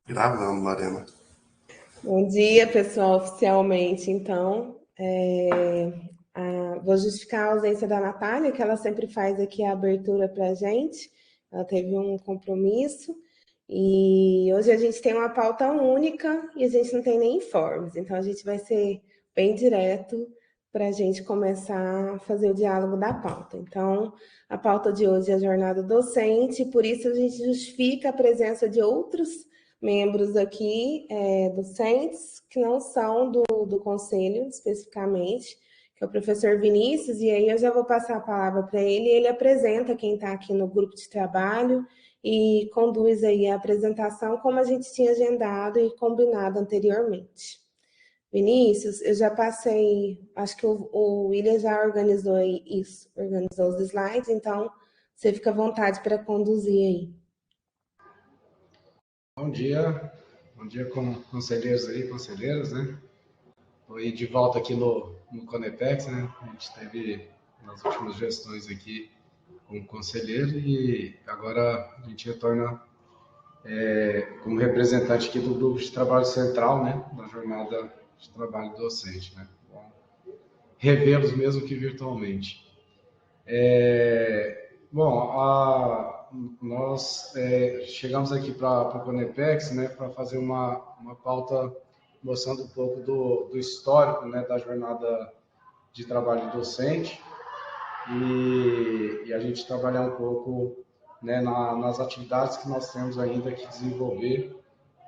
Gravando, Lorena. Bom dia, pessoal, oficialmente, então. Vou justificar a ausência da Natália, que ela sempre faz aqui a abertura para a gente. Ela teve um compromisso. E hoje a gente tem uma pauta única e a gente não tem nem informes. Então, a gente vai ser bem direto para a gente começar a fazer o diálogo da pauta. Então, a pauta de hoje é a jornada docente, por isso a gente justifica a presença de outros membros aqui, docentes, que não são do conselho especificamente, que é o professor Vinícius, e aí eu já vou passar a palavra para ele, e ele apresenta quem está aqui no grupo de trabalho e conduz aí a apresentação como a gente tinha agendado e combinado anteriormente. Vinícius, eu já passei, acho que o William já organizou isso, organizou os slides, então você fica à vontade para conduzir aí. Bom dia conselheiros aí, conselheiras, né? Estou aí de volta aqui no Conepex, né? A gente teve nas últimas gestões aqui como conselheiro e agora a gente retorna como representante aqui do grupo de trabalho central, né? Da jornada de trabalho docente, né? Bom, revê-los mesmo que virtualmente. Nós chegamos aqui para o Conepex, né, para fazer uma pauta mostrando um pouco do histórico, né, da jornada de trabalho docente e a gente trabalhar um pouco, né, nas atividades que nós temos ainda que desenvolver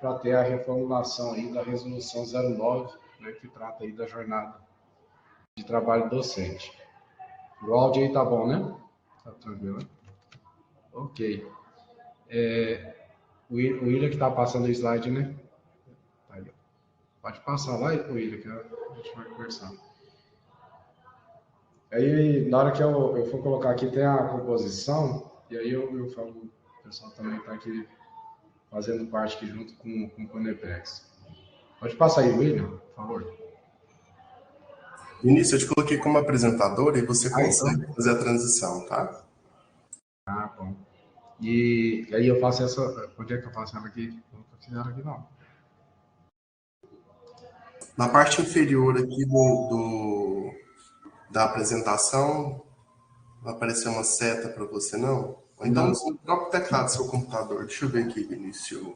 para ter a reformulação aí da Resolução 09, né, que trata aí da jornada de trabalho docente. O áudio aí tá bom, né? Tá tranquilo, né? Ok. O William que tá passando o slide, né? Tá aí, ó. Pode passar lá, William, que a gente vai conversar. Aí, na hora que eu for colocar aqui, tem a composição, e aí eu falo, o pessoal também tá aqui fazendo parte aqui junto com o Conepex. Pode passar aí, William, por favor. Vinícius, eu te coloquei como apresentador e você consegue Então. fazer a transição, tá? Ah, bom. E aí eu faço essa... Onde é que eu faço ela aqui? Não tô fazendo aqui, não. Na parte inferior aqui da apresentação, vai aparecer uma seta para você, não? Ou então no próprio teclado do seu computador. Deixa eu ver aqui, Vinícius.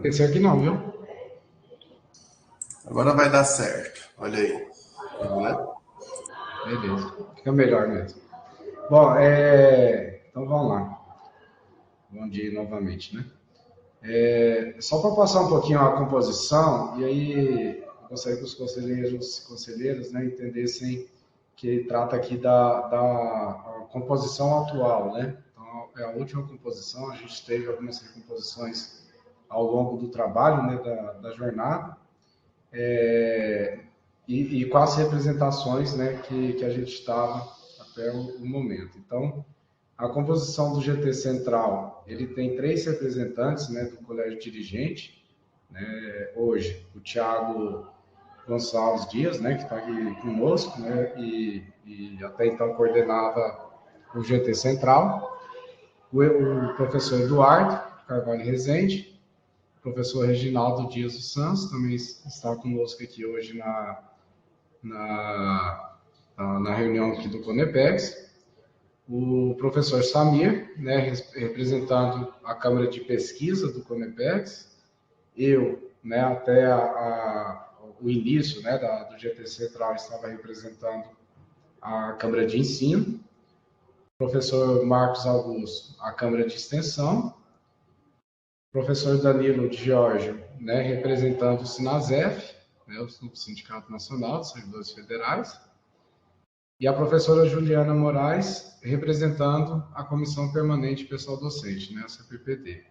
Esse aqui não, viu? Agora vai dar certo. Olha aí. Beleza. Fica melhor mesmo. Bom, então vamos lá. Bom dia novamente, né? Só para passar um pouquinho a composição, e aí eu gostaria que os conselheiros, né, entendessem que trata aqui da composição atual, né? Então, é a última composição, a gente teve algumas recomposições ao longo do trabalho, né, da jornada, e com as representações, né, que a gente estava até o momento. Então, a composição do GT Central, ele tem 3 representantes, né, do colégio dirigente, né, hoje, o Thiago Gonçalves Dias, né, que está aqui conosco, né, e até então coordenava o GT Central, o professor Eduardo Carvalho Rezende, o professor Reginaldo Dias dos Santos, também está conosco aqui hoje na reunião aqui do Conepex, o professor Samir, né, representando a Câmara de Pesquisa do Conepex, eu, né, até o início, né, do GT Central estava representando a Câmara de Ensino, o professor Marcos Augusto, a Câmara de Extensão, o professor Danilo de Giorgio, né, representando o SINASEF, né, o Sindicato Nacional dos Servidores Federais, e a professora Juliana Moraes, representando a Comissão Permanente Pessoal Docente, né, a CPPD.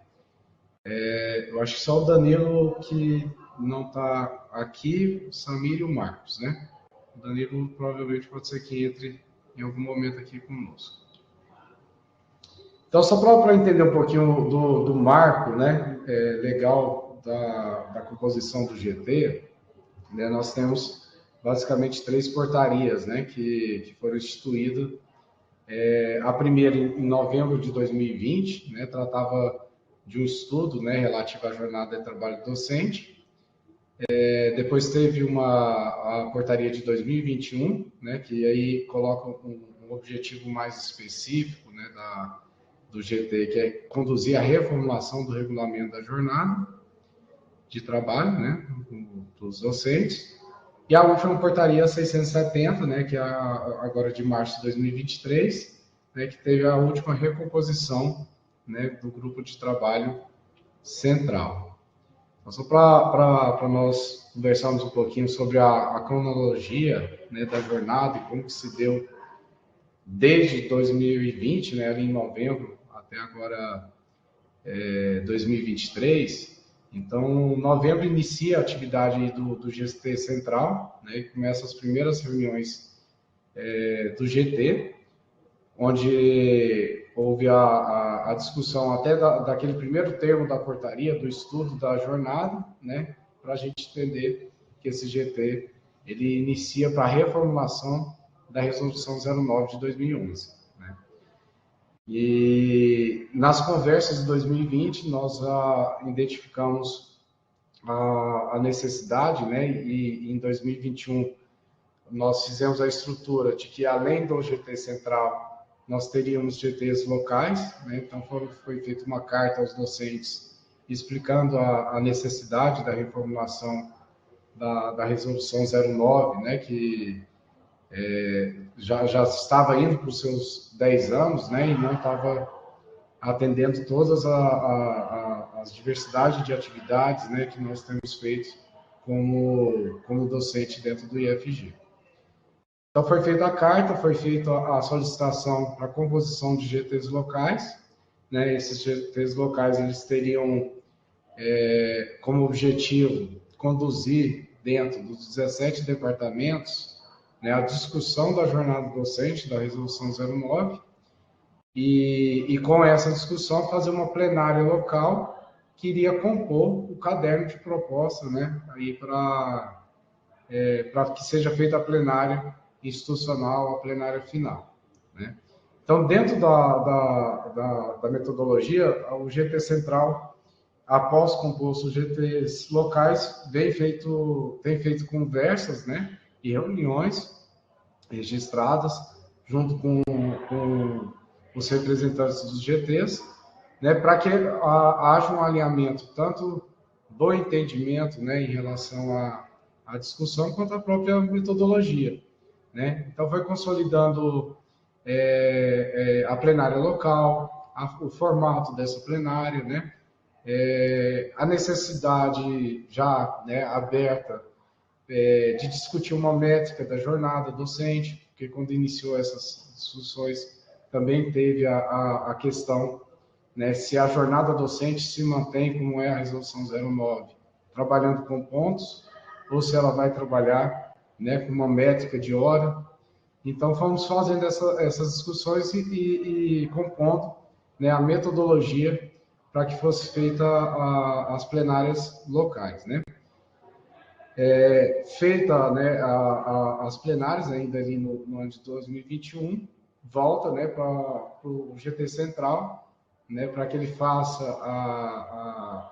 Eu acho que só o Danilo que não está aqui, o Samir e o Marcos, né? O Danilo provavelmente pode ser que entre em algum momento aqui conosco. Então, só para entender um pouquinho do marco, né, legal da composição do GT, né, nós temos basicamente 3 portarias, né, que foram instituídas A primeira em novembro de 2020, né, tratava de um estudo, né, relativo à jornada de trabalho docente. Depois teve a portaria de 2021, né, que aí coloca um objetivo mais específico, né, do GT, que é conduzir a reformulação do regulamento da jornada de trabalho, né, dos docentes. E a última portaria 670, né, que é agora de março de 2023, né, que teve a última recomposição, né, do grupo de trabalho central. Então, só para nós conversarmos um pouquinho sobre a cronologia, né, da jornada e como que se deu desde 2020, né, ali em novembro, até agora 2023. Então, em novembro inicia a atividade do GT Central, né, e começa as primeiras reuniões do GT, onde houve a discussão até daquele primeiro termo da portaria, do estudo da jornada, né, para a gente entender que esse GT ele inicia para a reformulação da Resolução 09 de 2011. Né? E nas conversas de 2020, nós identificamos a necessidade, né, e em 2021 nós fizemos a estrutura de que, além do GT Central, nós teríamos GTs locais, né? Então foi feita uma carta aos docentes explicando a necessidade da reformulação da Resolução 09, né? Que já estava indo para os seus 10 anos, né? E não estava atendendo todas as diversidades de atividades, né? Que nós temos feito como docente dentro do IFG. Então, foi feita a carta, foi feita a solicitação para a composição de GTs locais. Né? Esses GTs locais eles teriam como objetivo conduzir dentro dos 17 departamentos, né, a discussão da jornada docente da Resolução 09 e com essa discussão fazer uma plenária local que iria compor o caderno de proposta, né, para que seja feita a plenária institucional, a plenária final. Né? Então, dentro da metodologia, o GT Central, após compor os GTs locais, tem feito conversas, né, e reuniões registradas junto com os representantes dos GTs, né, para que haja um alinhamento tanto do entendimento, né, em relação à discussão, quanto à própria metodologia. Né? Então, foi consolidando a plenária local, o formato dessa plenária, né? A necessidade já, né, aberta de discutir uma métrica da jornada docente, porque quando iniciou essas discussões também teve a questão, né, se a jornada docente se mantém como é a Resolução 09, trabalhando com pontos, ou se ela vai trabalhar, né, com uma métrica de hora. Então, fomos fazendo essas discussões e compondo, né, a metodologia para que fosse feita as plenárias locais. Né? Feita, né, as plenárias, ainda ali no ano de 2021, volta, né, para o GT Central, né, para que ele faça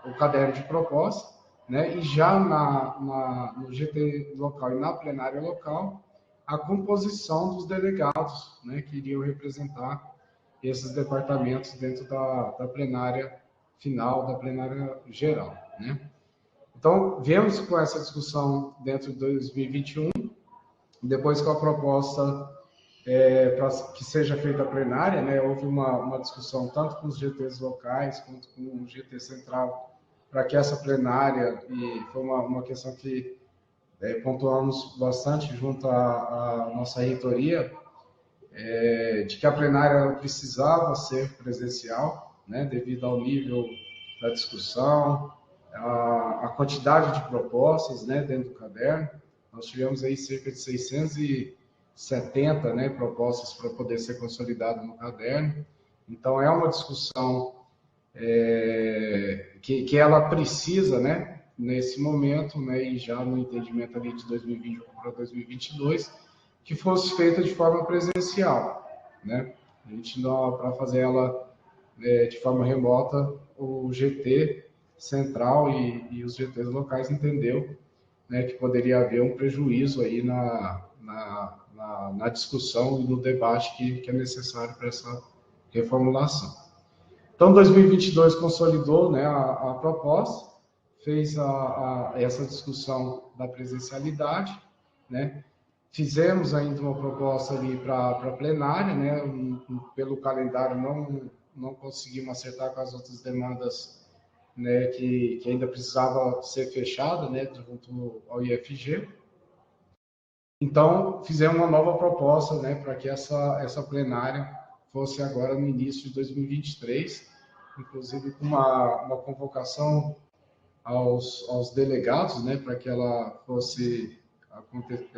o caderno de proposta, né, e já no GT local e na plenária local, a composição dos delegados, né, que iriam representar esses departamentos dentro da plenária final, da plenária geral. Né? Então, viemos com essa discussão dentro de 2021, depois com a proposta para que seja feita a plenária, né, houve uma discussão tanto com os GTs locais quanto com o GT Central, para que essa plenária, e foi uma questão que pontuamos bastante junto à nossa reitoria, de que a plenária precisava ser presencial, né, devido ao nível da discussão, a quantidade de propostas, né, dentro do caderno. Nós tivemos aí cerca de 670, né, propostas para poder ser consolidada no caderno. Então, é uma discussão que ela precisa, né, nesse momento, né, e já no entendimento ali de 2021 para 2022, que fosse feita de forma presencial, né? A gente, para fazer ela de forma remota, o GT central e os GTs locais entendeu, né, que poderia haver um prejuízo aí na discussão e no debate que é necessário para essa reformulação. Então, 2022 consolidou, né, a proposta, fez essa discussão da presencialidade, né? Fizemos ainda uma proposta ali para plenária, né? Pelo calendário não conseguimos acertar com as outras demandas, né, que ainda precisava ser fechada, né, junto ao IFG. Então, fizemos uma nova proposta, né, para que essa plenária fosse agora no início de 2023, inclusive com uma convocação aos delegados, né, para que ela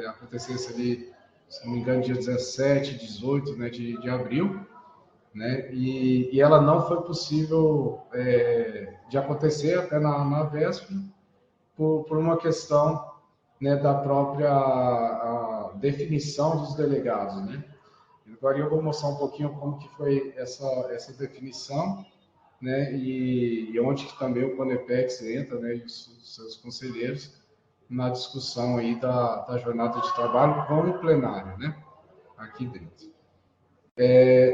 acontecesse ali, se não me engano, dia 17, 18, né, de abril, né, e ela não foi possível de acontecer até na véspera, por uma questão, né, da própria definição dos delegados, né. Agora eu vou mostrar um pouquinho como que foi essa definição, né, e onde que também o CONEPEX entra, né, e os seus conselheiros na discussão aí da jornada de trabalho com o plenário, né, aqui dentro.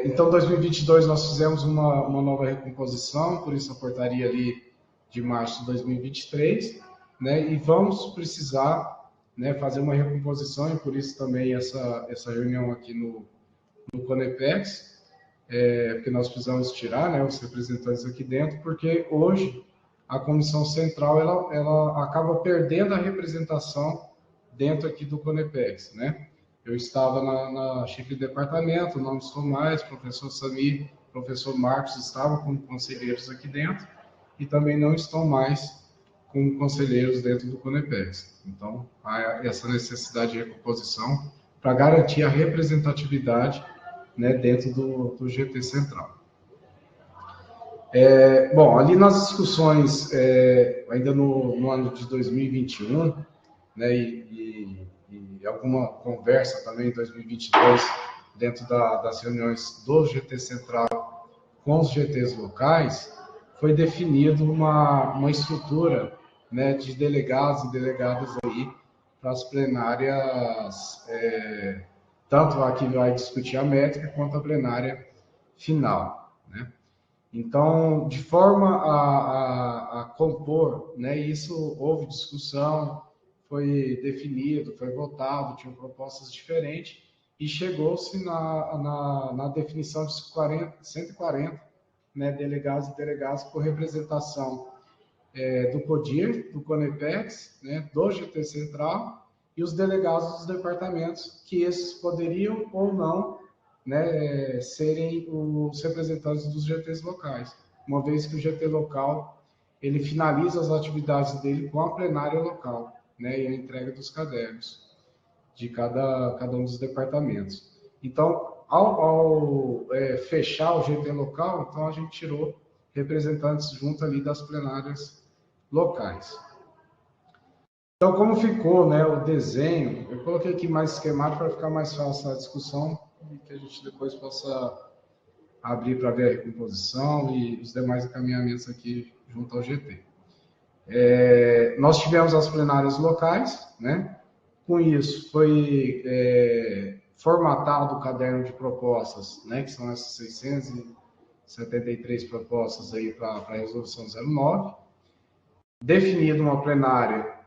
Então, em 2022 nós fizemos uma nova recomposição, por isso a portaria ali de março de 2023, né, e vamos precisar, né, fazer uma recomposição, e por isso também essa reunião aqui no CONEPEX, porque nós precisamos tirar, né, os representantes aqui dentro, porque hoje a comissão central ela acaba perdendo a representação dentro aqui do CONEPEX, né? Eu estava na chefe de departamento, não estou mais, professor Samir, professor Marcos estavam como conselheiros aqui dentro e também não estão mais como conselheiros dentro do CONEPEX. Então, há essa necessidade de recomposição para garantir a representatividade, né, dentro do GT Central. Bom, ali nas discussões, ainda no ano de 2021, né, e alguma conversa também em 2022, dentro das reuniões do GT Central com os GTs locais, foi definido uma estrutura, né, de delegados e delegadas aí para as plenárias, tanto a que vai discutir a métrica quanto a plenária final, né? Então, de forma a compor, né, isso houve discussão, foi definido, foi votado, tinham propostas diferentes e chegou-se na definição de 140, né, delegados e delegadas por representação do CODIR, do CONEPEX, né, do GT Central e os delegados dos departamentos, que esses poderiam ou não, né, serem os representantes dos GTs locais, uma vez que o GT local ele finaliza as atividades dele com a plenária local, né, e a entrega dos cadernos de cada um dos departamentos. Então, ao fechar o GT local, então a gente tirou representantes junto ali das plenárias locais. Então, como ficou, né, o desenho, eu coloquei aqui mais esquemático para ficar mais fácil a discussão e que a gente depois possa abrir para ver a recomposição e os demais encaminhamentos aqui junto ao GT. Nós tivemos as plenárias locais, né? Com isso foi formatado o caderno de propostas, né, que são essas 673 propostas aí para a resolução 09, definido uma plenária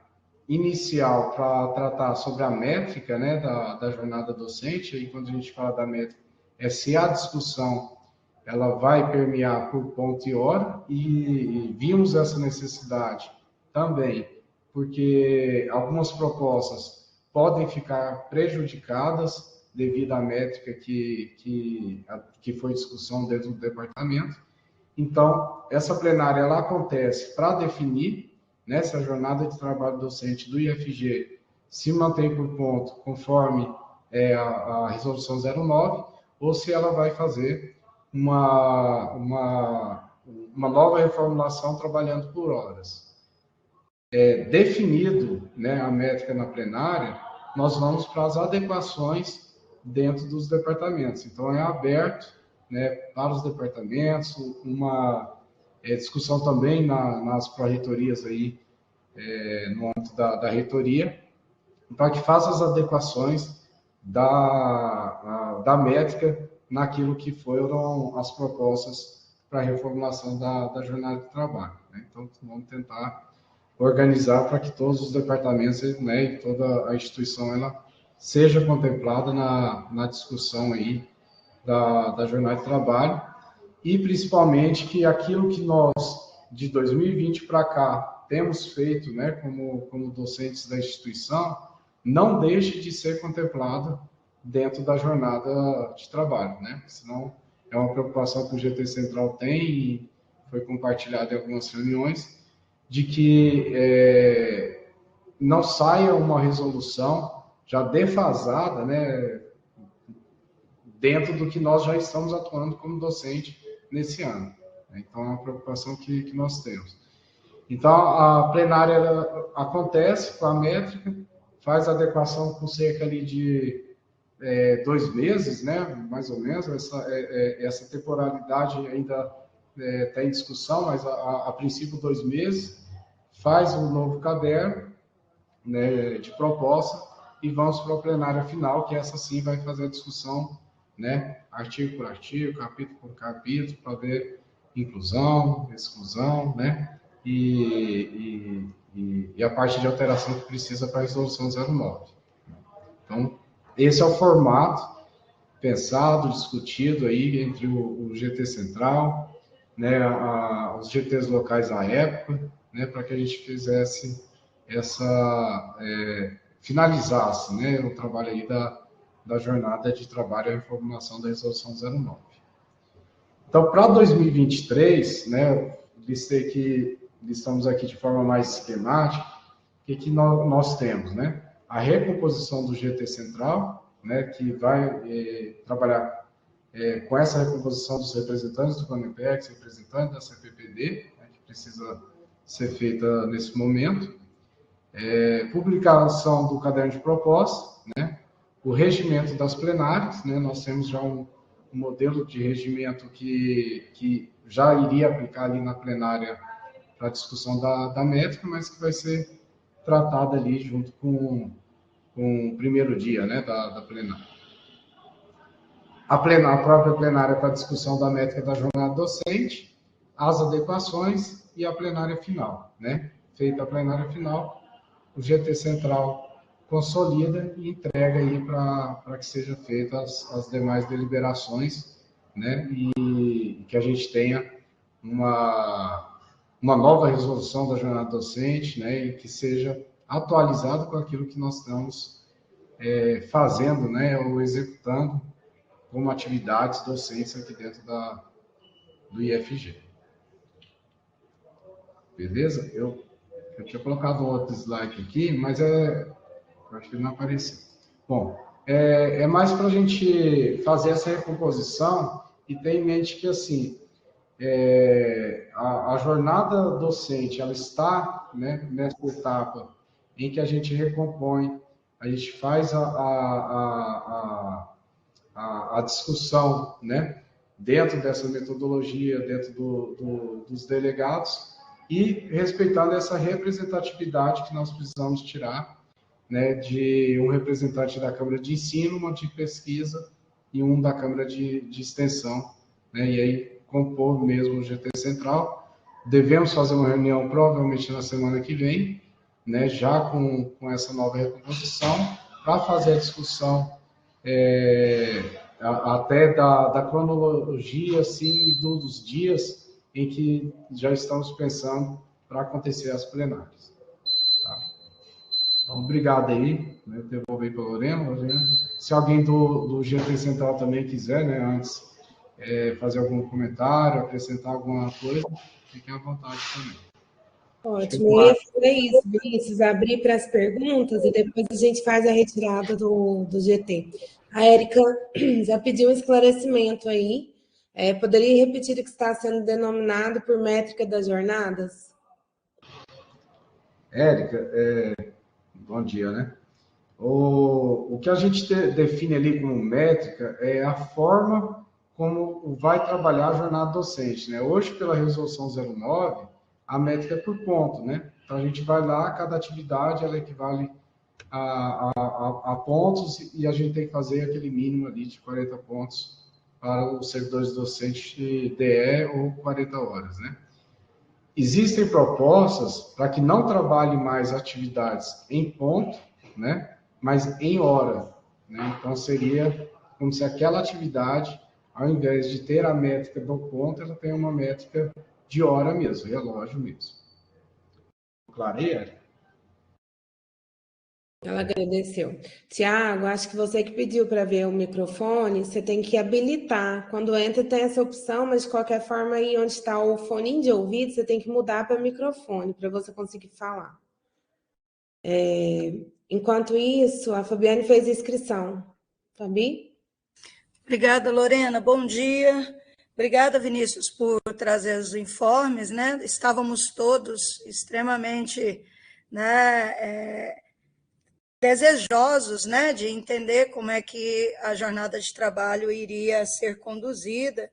inicial para tratar sobre a métrica, né, da jornada docente. Aí quando a gente fala da métrica, se a discussão ela vai permear por ponto e hora, e vimos essa necessidade também, porque algumas propostas podem ficar prejudicadas devido à métrica que foi discussão dentro do departamento. Então, essa plenária ela acontece para definir, né, se a jornada de trabalho docente do IFG se mantém por ponto conforme a resolução 09, ou se ela vai fazer uma nova reformulação trabalhando por horas. Definido, né, a métrica na plenária, nós vamos para as adequações dentro dos departamentos. Então, é aberto, né, para os departamentos, uma discussão também nas pró-reitorias aí, no âmbito da reitoria, para que faça as adequações da métrica naquilo que foram as propostas para a reformulação da jornada de trabalho, né? Então, vamos tentar organizar para que todos os departamentos, né, e toda a instituição ela seja contemplada na discussão aí da jornada de trabalho, e principalmente que aquilo que nós, de 2020 para cá, temos feito, né, como docentes da instituição, não deixe de ser contemplado dentro da jornada de trabalho, né? Senão é uma preocupação que o GT Central tem e foi compartilhada em algumas reuniões, de que não saia uma resolução já defasada, né, dentro do que nós já estamos atuando como docente nesse ano. Então, é uma preocupação que nós temos. Então, a plenária acontece com a métrica, faz a adequação com cerca ali de 2 meses, né, mais ou menos. Essa temporalidade ainda está em discussão, mas a princípio 2 meses, faz um novo caderno, né, de proposta, e vamos para a plenária final, que essa sim vai fazer a discussão, né, artigo por artigo, capítulo por capítulo, para ver inclusão, exclusão, né, e a parte de alteração que precisa para a resolução 09. Então, esse é o formato pensado, discutido aí entre o GT Central, né, os GTs locais à época, né, para que a gente fizesse finalizasse, né, o trabalho aí da jornada de trabalho e reformulação da resolução 09. Então, para 2023, né, listamos aqui de forma mais esquemática o que nós temos, né? A recomposição do GT Central, né, que vai trabalhar com essa recomposição dos representantes do CONEPEX, representantes da CPPD, né, que precisa ser feita nesse momento. Publicação do caderno de proposta, né, o regimento das plenárias, né, nós temos já um modelo de regimento que já iria aplicar ali na plenária para a discussão da métrica, mas que vai ser tratada ali junto com o primeiro dia, né, da plenária. A própria plenária para a discussão da métrica da jornada docente, as adequações e a plenária final, né? Feita a plenária final, o GT Central consolida e entrega aí para que sejam feitas as demais deliberações, né? E que a gente tenha uma nova resolução da jornada docente, né? E que seja atualizado com aquilo que nós estamos fazendo, né? Ou executando como atividades docentes aqui dentro do IFG. Beleza? Eu tinha colocado outro slide aqui, mas eu acho que ele não apareceu. Bom, é mais para a gente fazer essa recomposição e ter em mente que, assim, a jornada docente, ela está, né, nessa etapa em que a gente recompõe, a gente faz a discussão, né, dentro dessa metodologia, dentro dos delegados, e respeitando essa representatividade que nós precisamos tirar, né, de um representante da Câmara de Ensino, uma de pesquisa e um da Câmara de Extensão, né, e aí compor mesmo o GT Central. Devemos fazer uma reunião provavelmente na semana que vem, né, já com essa nova recomposição, para fazer a discussão até da cronologia, assim, dos dias em que já estamos pensando para acontecer as plenárias. Tá? Então, obrigado aí, né, devolver para a Lorena. Se alguém do GT Central também quiser, né, antes fazer algum comentário, acrescentar alguma coisa, fiquem à vontade também. Ótimo, eu ia fazer isso, Vinícius, abrir para as perguntas e depois a gente faz a retirada do GT. A Érica já pediu um esclarecimento aí. Poderia repetir o que está sendo denominado por métrica das jornadas? Érica, bom dia, né? O que a gente define ali como métrica é a forma como vai trabalhar a jornada docente, né? Hoje, pela resolução 09, a métrica é por ponto, né? Então, a gente vai lá, cada atividade, ela equivale a pontos, e a gente tem que fazer aquele mínimo ali de 40 pontos para os servidores docentes de DE ou 40 horas, né? Existem propostas para que não trabalhe mais atividades em ponto, né? Mas em hora, né? Então, seria como se aquela atividade, ao invés de ter a métrica do ponto, ela tem uma métrica de hora mesmo, relógio mesmo. Clareia? Ela agradeceu. Tiago, acho que você que pediu para ver o microfone, você tem que habilitar. Quando entra, tem essa opção, mas de qualquer forma, aí onde está o fone de ouvido, você tem que mudar para microfone para você conseguir falar. Enquanto isso, a Fabiane fez inscrição. Fabi? Obrigada, Lorena. Bom dia. Obrigada, Vinícius, por trazer os informes, né? Estávamos todos extremamente, né, desejosos, né, de entender como é que a jornada de trabalho iria ser conduzida.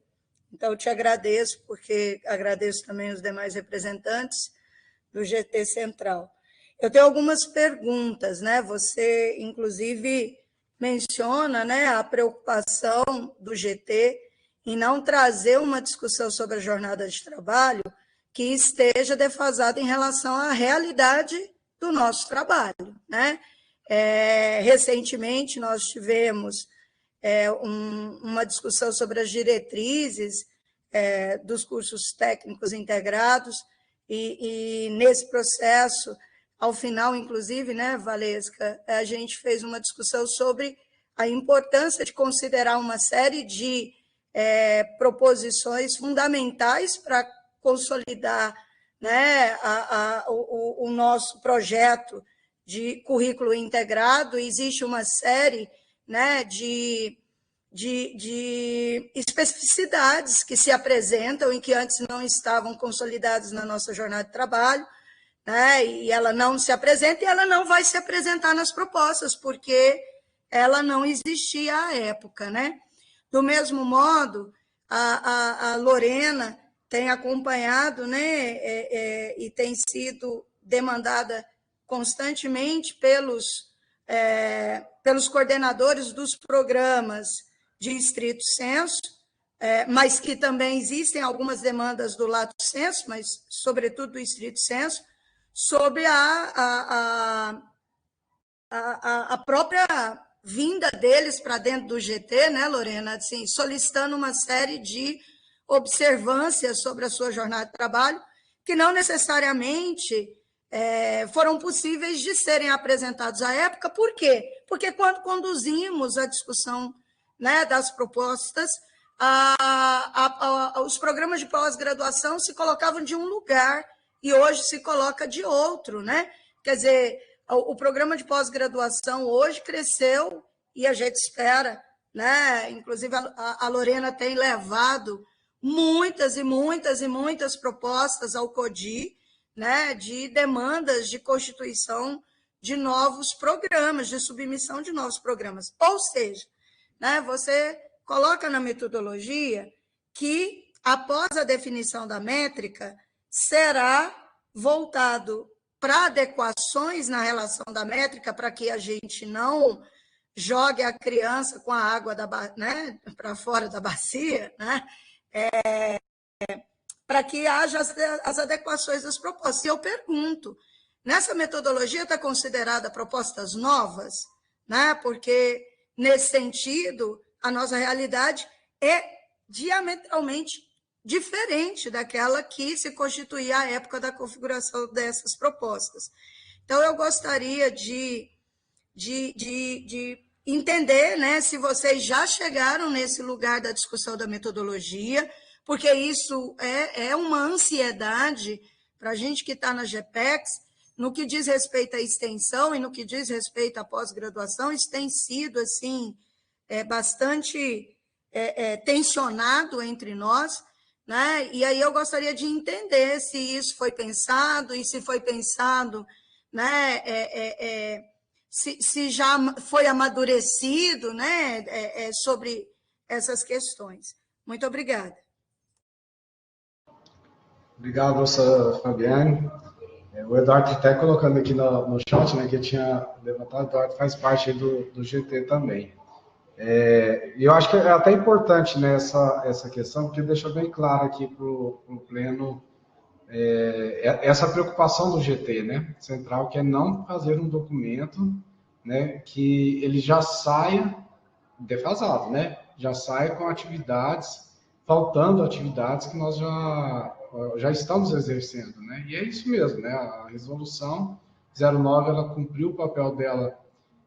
Então, eu te agradeço, porque agradeço também os demais representantes do GT Central. Eu tenho algumas perguntas, né? Você, inclusive, menciona, né, a preocupação do GT em não trazer uma discussão sobre a jornada de trabalho que esteja defasada em relação à realidade do nosso trabalho, né? Recentemente, nós tivemos uma discussão sobre as diretrizes dos cursos técnicos integrados, e nesse processo, ao final, inclusive, né, Valesca, a gente fez uma discussão sobre a importância de considerar uma série de proposições fundamentais para consolidar, né, o nosso projeto de currículo integrado. Existe uma série, né, de especificidades que se apresentam e que antes não estavam consolidadas na nossa jornada de trabalho, né, e ela não se apresenta, e ela não vai se apresentar nas propostas, porque ela não existia à época, né? Do mesmo modo, a Lorena tem acompanhado, né, e tem sido demandada constantemente pelos coordenadores dos programas de estrito senso, mas que também existem algumas demandas do lato senso, mas sobretudo do estrito senso, sobre a própria vinda deles para dentro do GT, né, Lorena, assim, solicitando uma série de observâncias sobre a sua jornada de trabalho, que não necessariamente foram possíveis de serem apresentados à época. Por quê? Porque quando conduzimos a discussão, né, das propostas, os programas de pós-graduação se colocavam de um lugar e hoje se coloca de outro, né? Quer dizer, o programa de pós-graduação hoje cresceu e a gente espera, né? Inclusive a Lorena tem levado muitas e muitas e muitas propostas ao CODI, né, de demandas de constituição de novos programas, de submissão de novos programas. Ou seja, né, você coloca na metodologia que, após a definição da métrica, será voltado para adequações na relação da métrica, para que a gente não jogue a criança com a água né, para fora da bacia, né, para que haja as adequações das propostas. E eu pergunto, nessa metodologia está considerada propostas novas? Né? Porque, nesse sentido, a nossa realidade é diametralmente diferente daquela que se constituía à época da configuração dessas propostas. Então, eu gostaria de entender, né, se vocês já chegaram nesse lugar da discussão da metodologia, porque isso é uma ansiedade para a gente que está na GPEX, no que diz respeito à extensão e no que diz respeito à pós-graduação. Isso tem sido assim, bastante tensionado entre nós, né? E aí eu gostaria de entender se isso foi pensado, e se foi pensado, né, se já foi amadurecido, né, sobre essas questões. Muito obrigada. Obrigado, professora Fabiane. O Eduardo até colocando aqui no chat, né, que eu tinha levantado, o Eduardo faz parte do GT também. E eu acho que é até importante, né, essa questão, porque deixa bem claro aqui para o Pleno essa preocupação do GT, né, central, que é não fazer um documento, né, que ele já saia defasado, né, já saia com atividades, faltando atividades que nós já estamos exercendo, né, e é isso mesmo, né, a resolução 09, ela cumpriu o papel dela,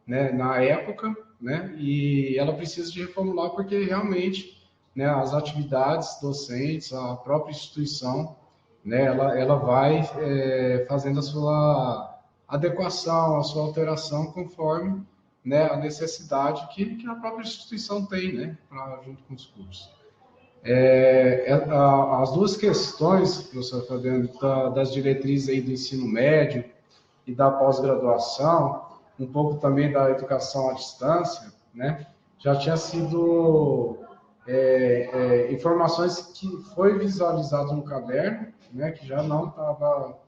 né, na época, né, e ela precisa de reformular porque realmente, né, as atividades docentes, a própria instituição, né, ela vai fazendo a sua adequação, a sua alteração conforme, né, a necessidade que a própria instituição tem, né, junto com os cursos. As duas questões, professor Fabiano, das diretrizes aí do ensino médio e da pós-graduação, um pouco também da educação à distância, né, já tinha sido informações que foi visualizado no caderno, né, que já não estava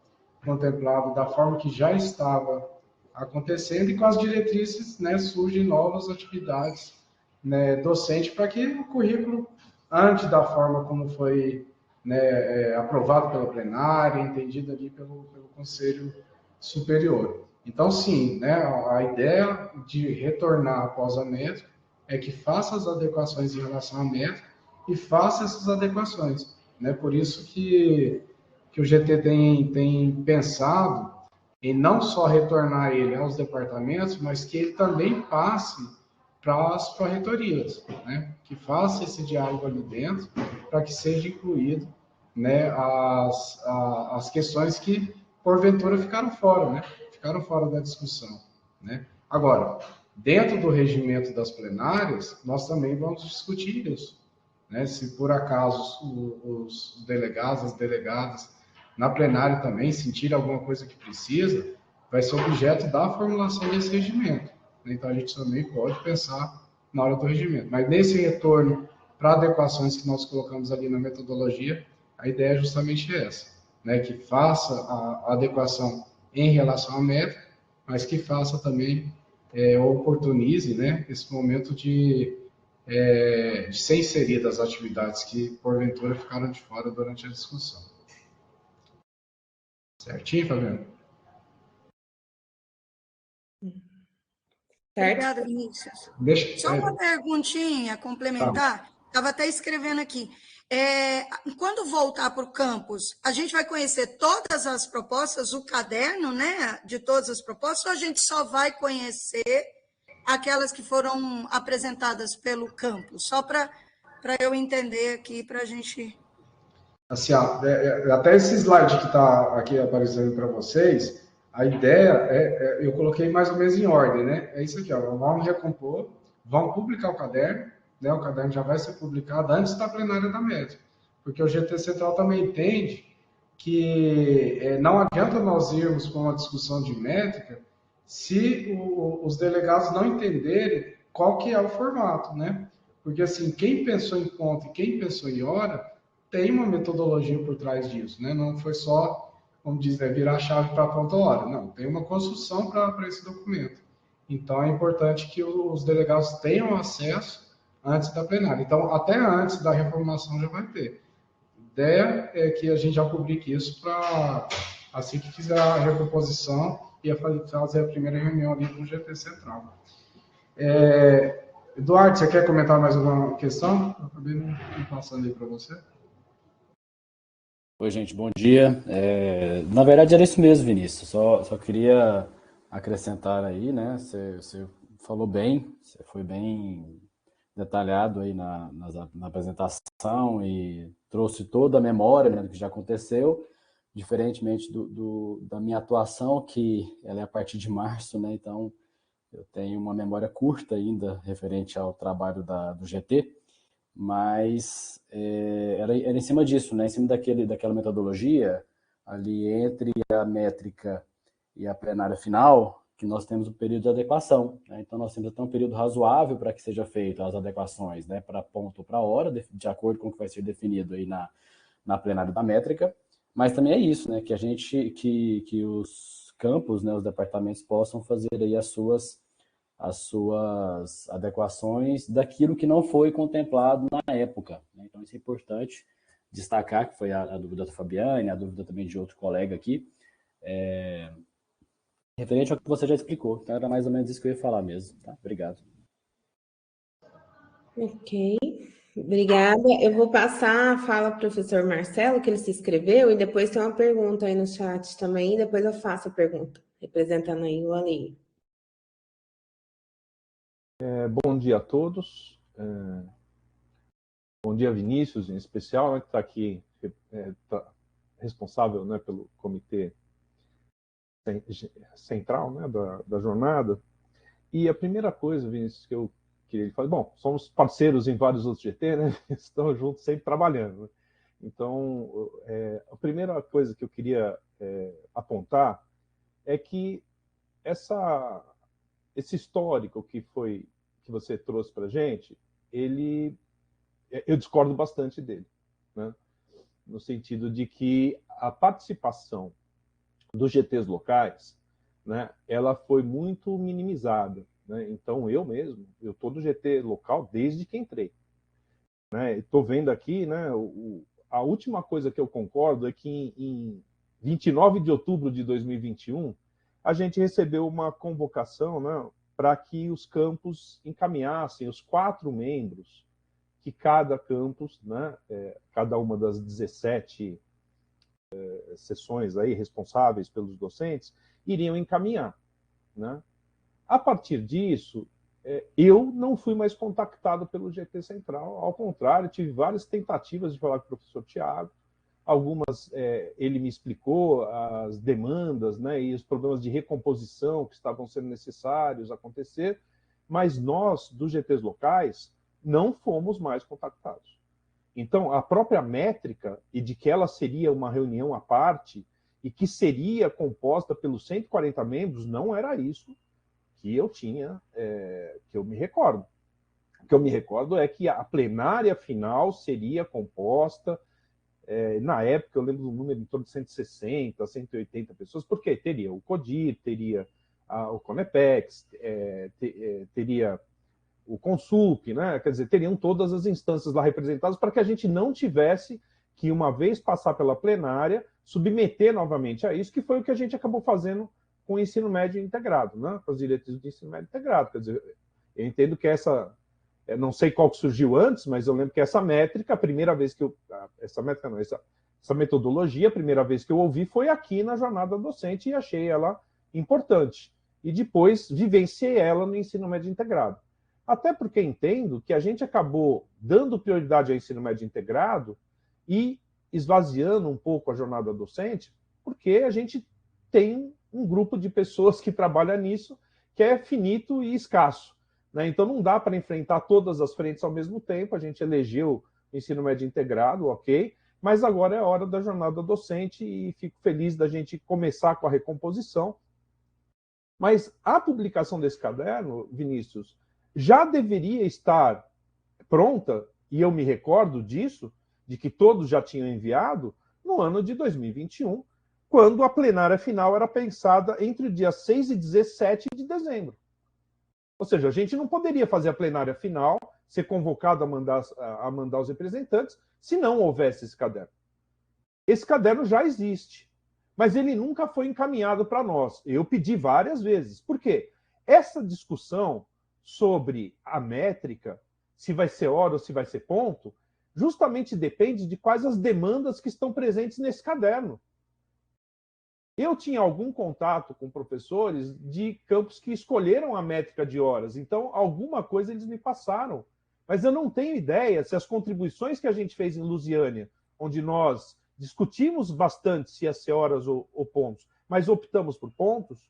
contemplado da forma que já estava acontecendo, e com as diretrizes, né, surgem novas atividades, né, docentes para que o currículo, antes da forma como foi, né, aprovado pela plenária, entendido ali pelo Conselho Superior. Então, sim, né, a ideia de retornar após a métrica é que faça as adequações em relação à métrica e faça essas adequações, né? Por isso que o GT tem pensado em não só retornar ele aos departamentos, mas que ele também passe para as reitorias, né? Que faça esse diálogo ali dentro, para que seja incluído, né, as questões que, porventura, ficaram fora, né? Ficaram fora da discussão, né? Agora, dentro do regimento das plenárias, nós também vamos discutir isso, né? Se por acaso os delegados, as delegadas, na plenária também sentir alguma coisa que precisa, vai ser objeto da formulação desse regimento. Então, a gente também pode pensar na hora do regimento. Mas nesse retorno para adequações que nós colocamos ali na metodologia, a ideia é justamente essa, né? Que faça a adequação em relação à métrica, mas que faça também, oportunize, né, esse momento de ser inseridas as atividades que, porventura, ficaram de fora durante a discussão. Certinho, Fabiano? Obrigada, Vinícius. Só uma perguntinha complementar. Estava até escrevendo aqui. Quando voltar para o campus, a gente vai conhecer todas as propostas, o caderno, né, de todas as propostas, ou a gente só vai conhecer aquelas que foram apresentadas pelo campus? Só para eu entender aqui, para a gente... Assim, até esse slide que está aqui aparecendo para vocês, a ideia eu coloquei mais ou menos em ordem, né? É isso aqui, ó, vamos recompor, vamos publicar o caderno, né? O caderno já vai ser publicado antes da plenária da métrica, porque o GT Central também entende que não adianta nós irmos para uma discussão de métrica se os delegados não entenderem qual que é o formato, né? Porque, assim, quem pensou em ponto e quem pensou em hora tem uma metodologia por trás disso, né? Não foi só, como diz, virar a chave para a ponta hora. Não, tem uma construção para esse documento. Então, é importante que os delegados tenham acesso antes da plenária. Então, até antes da reformulação já vai ter. A ideia é que a gente já publique isso para, assim que fizer a recomposição, e fazer a primeira reunião ali com o GT Central. Eduardo, você quer comentar mais alguma questão? Eu acabei não passando aí para você. Oi, gente, bom dia. Na verdade, era isso mesmo, Vinícius. Só queria acrescentar aí, né? Você falou bem, você foi bem detalhado aí na apresentação e trouxe toda a memória, né, do que já aconteceu, diferentemente da minha atuação, que ela é a partir de março, né? Então, eu tenho uma memória curta ainda referente ao trabalho do GT. Mas era em cima disso, né? Em cima daquela metodologia, ali entre a métrica e a plenária final, que nós temos o período de adequação, né? Então, nós temos até um período razoável para que seja feito as adequações, né, para ponto ou para hora, de acordo com o que vai ser definido aí na plenária da métrica, mas também é isso, né, que a gente, que os campos, né, os departamentos possam fazer aí as suas adequações daquilo que não foi contemplado na época, né? Então, isso é importante destacar, que foi a dúvida da Fabiane, a dúvida também de outro colega aqui, referente ao que você já explicou. Então, era mais ou menos isso que eu ia falar mesmo. Tá? Obrigado. Ok, obrigada. Eu vou passar a fala para o professor Marcelo, que ele se inscreveu, e depois tem uma pergunta aí no chat também, e depois eu faço a pergunta, representando aí o Alinho. Bom dia a todos. Bom dia, Vinícius, em especial, né, que está aqui responsável, né, pelo comitê central, né, da jornada. E a primeira coisa, Vinícius, que eu queria falar, bom, somos parceiros em vários outros GT, né? Estamos juntos sempre trabalhando. Né? Então, a primeira coisa que eu queria apontar é que esse histórico que você trouxe para a gente, eu discordo bastante dele, né? No sentido de que a participação dos GTs locais, né, ela foi muito minimizada. Né? Então, eu estou no GT local desde que entrei. Né? Estou vendo aqui, né, a última coisa que eu concordo é que em 29 de outubro de 2021, a gente recebeu uma convocação, né, para que os campos encaminhassem os 4 membros que cada campus, né, cada uma das 17 sessões aí responsáveis pelos docentes, iriam encaminhar. Né? A partir disso, eu não fui mais contactado pelo GT Central, ao contrário, tive várias tentativas de falar com o professor Tiago, algumas ele me explicou as demandas, né, e os problemas de recomposição que estavam sendo necessários acontecer, mas nós, dos GTs locais, não fomos mais contactados. Então, a própria métrica, e de que ela seria uma reunião à parte, e que seria composta pelos 140 membros, não era isso que eu tinha, que eu me recordo. O que eu me recordo é que a plenária final seria composta, na época eu lembro do número em torno de 160, 180 pessoas, porque teria o CODIR, teria o CONEPEX, teria o Consulp, né? Quer dizer, teriam todas as instâncias lá representadas para que a gente não tivesse que, uma vez passar pela plenária, submeter novamente a isso, que foi o que a gente acabou fazendo com o ensino médio integrado, né? Com as diretrizes do ensino médio integrado. Quer dizer, eu entendo que não sei qual que surgiu antes, mas eu lembro que essa métrica, a primeira vez que essa metodologia, a primeira vez que eu ouvi foi aqui na jornada docente e achei ela importante. E depois vivenciei ela no ensino médio integrado. Até porque entendo que a gente acabou dando prioridade ao ensino médio integrado e esvaziando um pouco a jornada docente, porque a gente tem um grupo de pessoas que trabalha nisso que é finito e escasso. Né? Então não dá para enfrentar todas as frentes ao mesmo tempo, a gente elegeu o ensino médio integrado, ok, mas agora é a hora da jornada docente e fico feliz da gente começar com a recomposição. Mas a publicação desse caderno, Vinícius, já deveria estar pronta, e eu me recordo disso, de que todos já tinham enviado, no ano de 2021, quando a plenária final era pensada entre o dia 6 e 17 de dezembro. Ou seja, a gente não poderia fazer a plenária final, ser convocado a mandar os representantes, se não houvesse esse caderno. Esse caderno já existe, mas ele nunca foi encaminhado para nós. Eu pedi várias vezes. Por quê? Essa discussão sobre a métrica, se vai ser hora ou se vai ser ponto, justamente depende de quais as demandas que estão presentes nesse caderno. Eu tinha algum contato com professores de campos que escolheram a métrica de horas, então alguma coisa eles me passaram. Mas eu não tenho ideia se as contribuições que a gente fez em Lusiânia, onde nós discutimos bastante se ia ser horas ou pontos, mas optamos por pontos,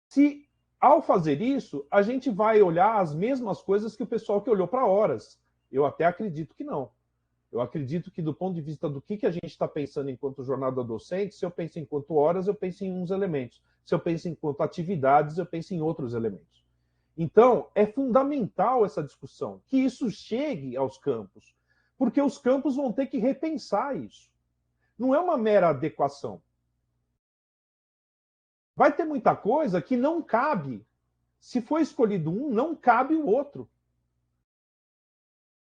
se ao fazer isso, a gente vai olhar as mesmas coisas que o pessoal que olhou para horas. Eu até acredito que não. Eu acredito que, do ponto de vista do que a gente está pensando enquanto jornada docente, se eu penso enquanto horas, eu penso em uns elementos. Se eu penso enquanto atividades, eu penso em outros elementos. Então, é fundamental essa discussão, que isso chegue aos campos, porque os campos vão ter que repensar isso. Não é uma mera adequação. Vai ter muita coisa que não cabe. Se for escolhido um, não cabe o outro.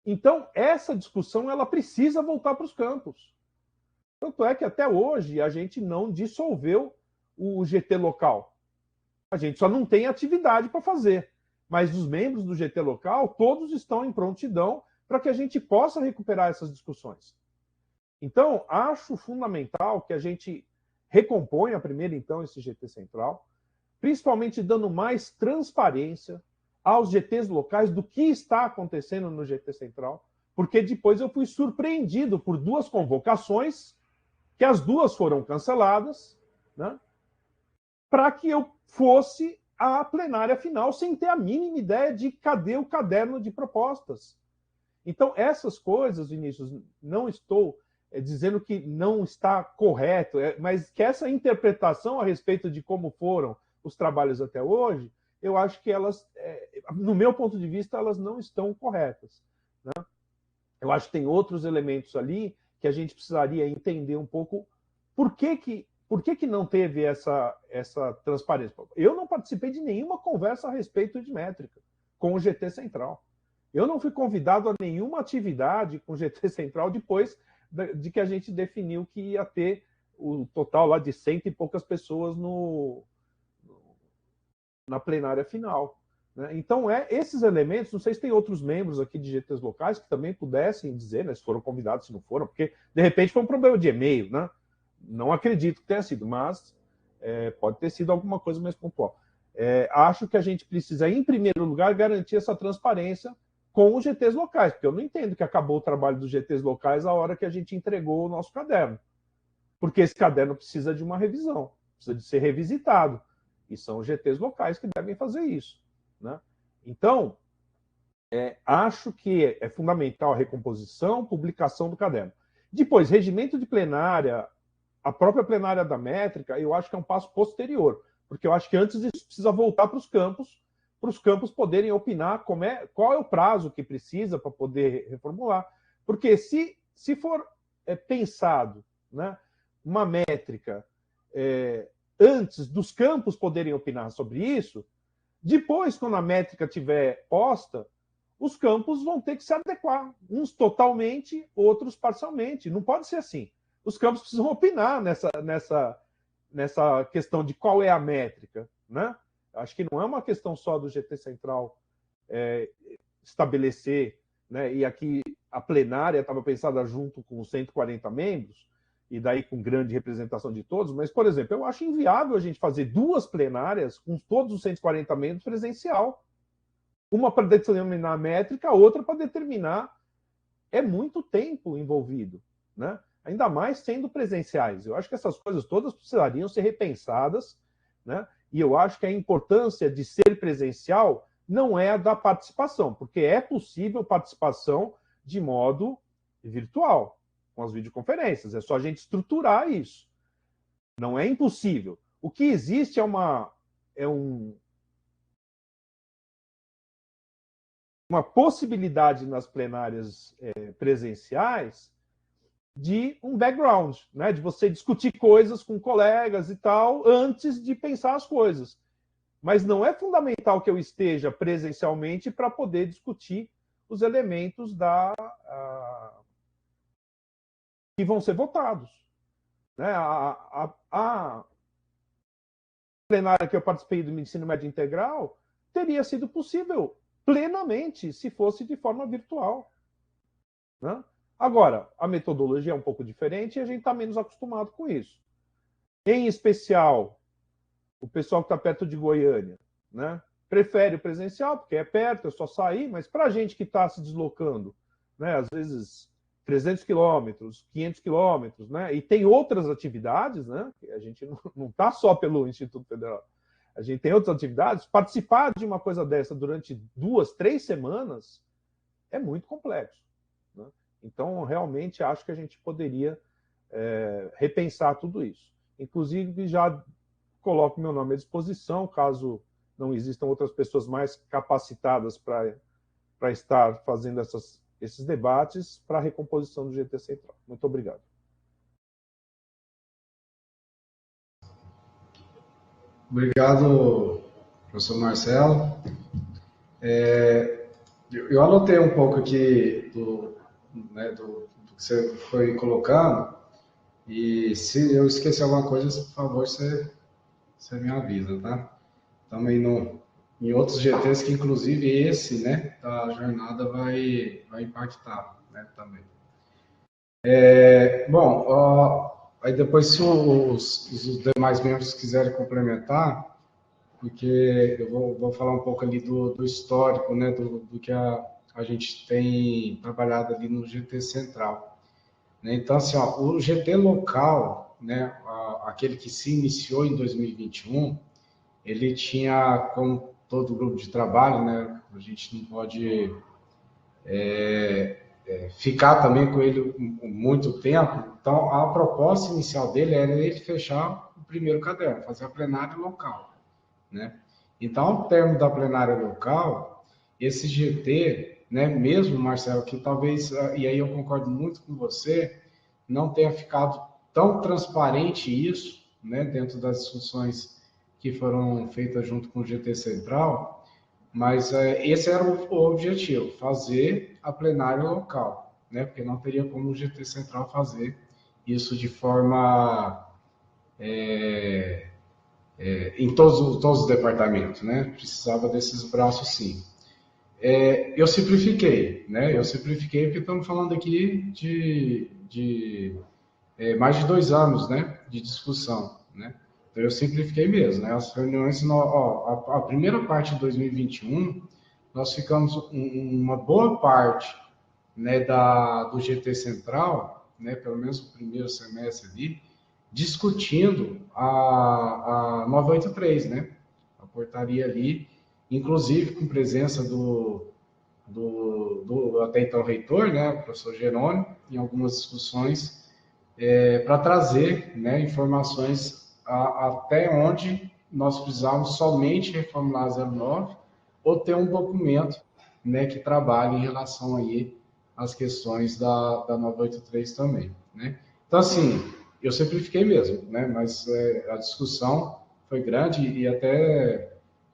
Então, essa discussão ela precisa voltar para os campos. Tanto é que até hoje a gente não dissolveu o GT local. A gente só não tem atividade para fazer. Mas os membros do GT local, todos estão em prontidão para que a gente possa recuperar essas discussões. Então, acho fundamental que a gente recomponha primeiro, então, esse GT central, principalmente dando mais transparência aos GTs locais do que está acontecendo no GT central, porque depois eu fui surpreendido por 2 convocações, que as 2 foram canceladas, né, para que eu fosse à plenária final sem ter a mínima ideia de cadê o caderno de propostas. Então, essas coisas, Vinícius, não estou dizendo que não está correto, mas que essa interpretação a respeito de como foram os trabalhos até hoje, eu acho que elas, no meu ponto de vista, elas não estão corretas, né? Eu acho que tem outros elementos ali que a gente precisaria entender um pouco por que não teve essa transparência. Eu não participei de nenhuma conversa a respeito de métrica com o GT Central. Eu não fui convidado a nenhuma atividade com o GT Central depois de que a gente definiu que ia ter o total lá de 100 e poucas pessoas na plenária final, né? Então, esses elementos, não sei se tem outros membros aqui de GTs locais que também pudessem dizer, né, se foram convidados, se não foram, porque, de repente, foi um problema de e-mail, né? Não acredito que tenha sido, mas pode ter sido alguma coisa mais pontual. Acho que a gente precisa, em primeiro lugar, garantir essa transparência com os GTs locais, porque eu não entendo que acabou o trabalho dos GTs locais a hora que a gente entregou o nosso caderno. Porque esse caderno precisa de uma revisão, precisa de ser revisitado. E são os GTs locais que devem fazer isso, né? Então, acho que é fundamental a recomposição, publicação do caderno. Depois, regimento de plenária, a própria plenária da métrica, eu acho que é um passo posterior, porque eu acho que antes isso precisa voltar para os campos poderem opinar qual é o prazo que precisa para poder reformular. Porque se for pensado, né, uma métrica antes dos campos poderem opinar sobre isso, depois, quando a métrica estiver posta, os campos vão ter que se adequar, uns totalmente, outros parcialmente. Não pode ser assim. Os campos precisam opinar nessa questão de qual é a métrica, né? Acho que não é uma questão só do GT Central estabelecer, né? E aqui a plenária estava pensada junto com os 140 membros, e daí com grande representação de todos, mas, por exemplo, eu acho inviável a gente fazer 2 plenárias com todos os 140 membros presencial. Uma para determinar a métrica, a outra para determinar... É muito tempo envolvido, né? Ainda mais sendo presenciais. Eu acho que essas coisas todas precisariam ser repensadas, né? E eu acho que a importância de ser presencial não é a da participação, porque é possível participação de modo virtual, com as videoconferências. É só a gente estruturar isso. Não é impossível. O que existe uma possibilidade nas plenárias presenciais de um background, né? De você discutir coisas com colegas e tal, antes de pensar as coisas. Mas não é fundamental que eu esteja presencialmente para poder discutir os elementos que vão ser votados, né? A plenária que eu participei do ensino médio integral teria sido possível plenamente se fosse de forma virtual, né? Agora, a metodologia é um pouco diferente e a gente está menos acostumado com isso. Em especial, o pessoal que está perto de Goiânia, né, prefere o presencial, porque é perto, é só sair, mas para a gente que está se deslocando, né, às vezes 300 quilômetros, 500 quilômetros, né, e tem outras atividades, né, que a gente não está só pelo Instituto Federal, a gente tem outras atividades, participar de uma coisa dessa durante 2, 3 semanas é muito complexo, né? Então, realmente, acho que a gente poderia repensar tudo isso. Inclusive, já coloco meu nome à disposição, caso não existam outras pessoas mais capacitadas para estar fazendo esses debates para a recomposição do GT Central. Muito obrigado. Obrigado, professor Marcelo. Eu anotei um pouco aqui do que você foi colocando, e se eu esquecer alguma coisa, por favor, você me avisa, tá? Também em outros GTs que, inclusive, esse, né, da jornada vai impactar, né, também. Bom, aí depois, se os demais membros quiserem complementar, porque eu vou falar um pouco ali do histórico, né, do que a gente tem trabalhado ali no GT Central. Né? Então, assim, ó, o GT local, né, aquele que se iniciou em 2021, ele tinha, como todo grupo de trabalho, né, a gente não pode ficar também com ele muito tempo. Então, a proposta inicial dele era ele fechar o primeiro caderno, fazer a plenária local. Né? Então, ao término da plenária local, esse GT, né, mesmo, Marcelo, que talvez, e aí eu concordo muito com você, não tenha ficado tão transparente isso, né, dentro das discussões que foram feitas junto com o GT Central, mas esse era o objetivo, fazer a plenária local, né, porque não teria como o GT Central fazer isso de forma... em todos os departamentos, né? Precisava desses braços, sim. Eu simplifiquei, né? Eu simplifiquei porque estamos falando aqui de mais de 2 anos, né? De discussão, né? Então, eu simplifiquei mesmo, né? As reuniões, a primeira parte de 2021, nós ficamos uma boa parte, né, do GT Central, né? Pelo menos o primeiro semestre ali, discutindo a 983, né? A portaria ali, inclusive com presença do até então reitor, né? O professor Jerônimo, em algumas discussões, para trazer, né, informações até onde nós precisávamos somente reformular a 09 ou ter um documento, né, que trabalhe em relação aí às questões da 983 também, né? Então, assim, eu simplifiquei mesmo, né? Mas a discussão foi grande e até,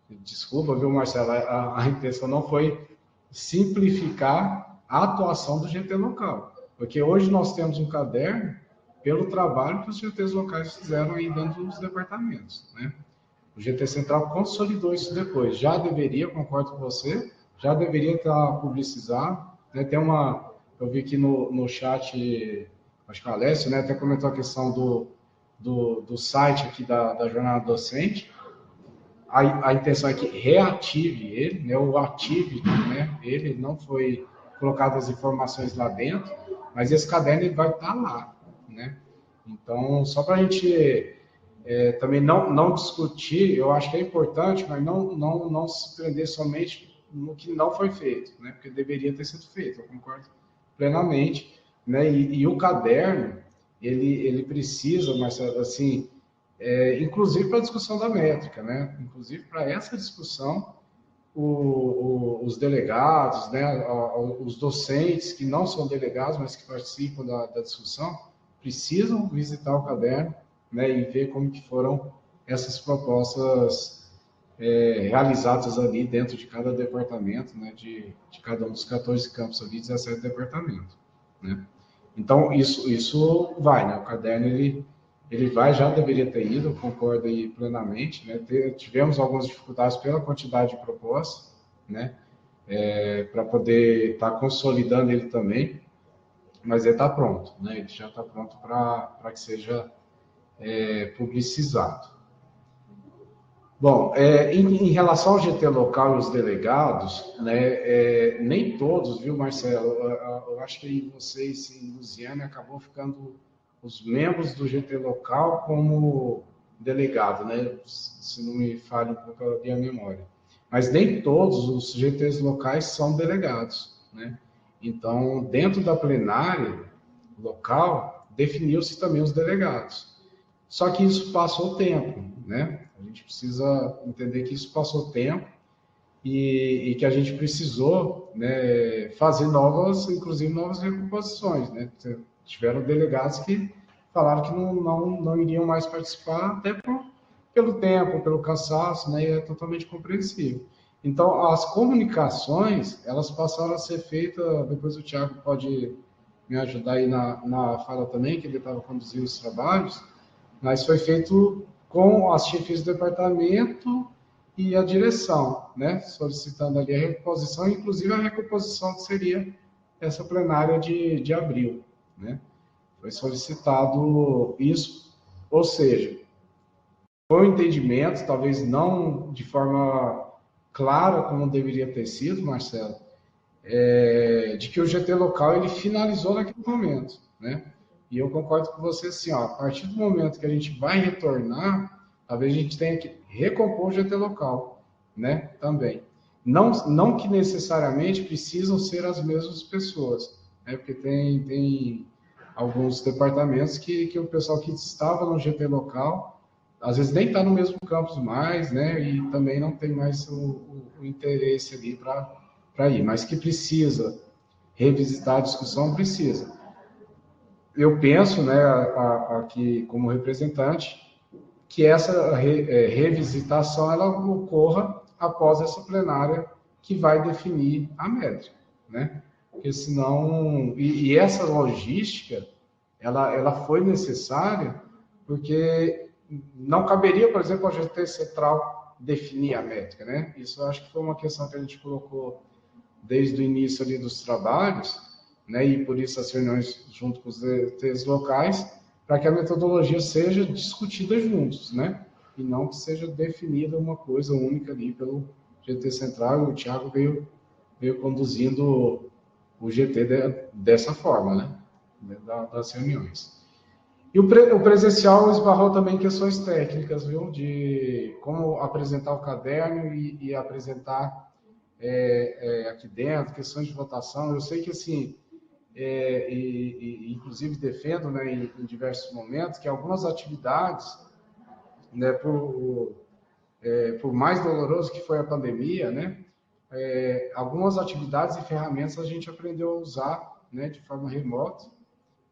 desculpa, viu, Marcelo, a intenção não foi simplificar a atuação do GT local, porque hoje nós temos um caderno pelo trabalho que os GTs locais fizeram aí dentro dos departamentos, né? O GT Central consolidou isso depois, já deveria, concordo com você, já deveria estar publicizado, né? Eu vi aqui no chat, acho que o Alessio, né, até comentou a questão do site aqui da jornada docente. A intenção é que reative ele, né, ou ative, né, ele, não foi colocado as informações lá dentro, mas esse caderno ele vai estar lá, né? Então, só para a gente também não discutir, eu acho que é importante, mas não se prender somente no que não foi feito, né? Porque deveria ter sido feito, eu concordo plenamente, né? E o caderno, ele precisa, mas assim, inclusive para a discussão da métrica, né? Inclusive para essa discussão, os delegados, né? Os docentes que não são delegados, mas que participam da discussão, precisam visitar o caderno, né? E ver como que foram essas propostas realizadas ali dentro de cada departamento, né? De cada um dos 14 campos ali, 17 departamentos, né? Então, isso vai, né? O caderno, ele vai, já deveria ter ido, concordo aí plenamente, né? Tivemos algumas dificuldades pela quantidade de propostas, né? Para poder estar consolidando ele também, mas ele está pronto, né? Ele já está pronto para que seja publicizado. Bom, em relação ao GT local e os delegados, né, nem todos, viu, Marcelo? Eu acho que aí vocês, em Lusiânia, acabou ficando os membros do GT local como delegado, né? Se não me falha um pouco a minha memória. Mas nem todos os GTs locais são delegados, né? Então, dentro da plenária local, definiu-se também os delegados. Só que isso passou tempo, né? A gente precisa entender que isso passou tempo e que a gente precisou, né, fazer inclusive novas recomposições, né? Tiveram delegados que falaram que não iriam mais participar, até pelo tempo, pelo cansaço, né? E é totalmente compreensível. Então, as comunicações, elas passaram a ser feitas, depois o Thiago pode me ajudar aí na fala também, que ele estava conduzindo os trabalhos, mas foi feito com as chefias do departamento e a direção, né? Solicitando ali a recomposição, inclusive a recomposição que seria essa plenária de abril, né? Foi solicitado isso, ou seja, foi um entendimento, talvez não de forma clara como deveria ter sido, Marcelo, de que o GT local ele finalizou naquele momento, né? E eu concordo com você assim, ó, a partir do momento que a gente vai retornar, talvez a gente tenha que recompor o GT local, né? Também. Não que necessariamente precisam ser as mesmas pessoas, né? Porque tem alguns departamentos que o pessoal que estava no GT local, às vezes nem está no mesmo campus mais, né? E também não tem mais o interesse ali para ir, mas que precisa revisitar a discussão, precisa. Eu penso, né, aqui como representante, que essa revisitação ela ocorra após essa plenária que vai definir a métrica, né? Porque senão e essa logística ela foi necessária porque não caberia, por exemplo, a GT Central definir a métrica, né? Isso eu acho que foi uma questão que a gente colocou desde o início ali dos trabalhos, né? E por isso as reuniões junto com os GTs locais, para que a metodologia seja discutida juntos, né? E não que seja definida uma coisa única ali pelo GT Central, e o Thiago veio conduzindo o GT dessa forma, né? Das reuniões. E o presencial esbarrou também questões técnicas, viu? De como apresentar o caderno e apresentar aqui dentro, questões de votação. Eu sei que, assim, inclusive defendo, né, em diversos momentos, que algumas atividades, né, por mais doloroso que foi a pandemia, né, algumas atividades e ferramentas a gente aprendeu a usar, né, de forma remota,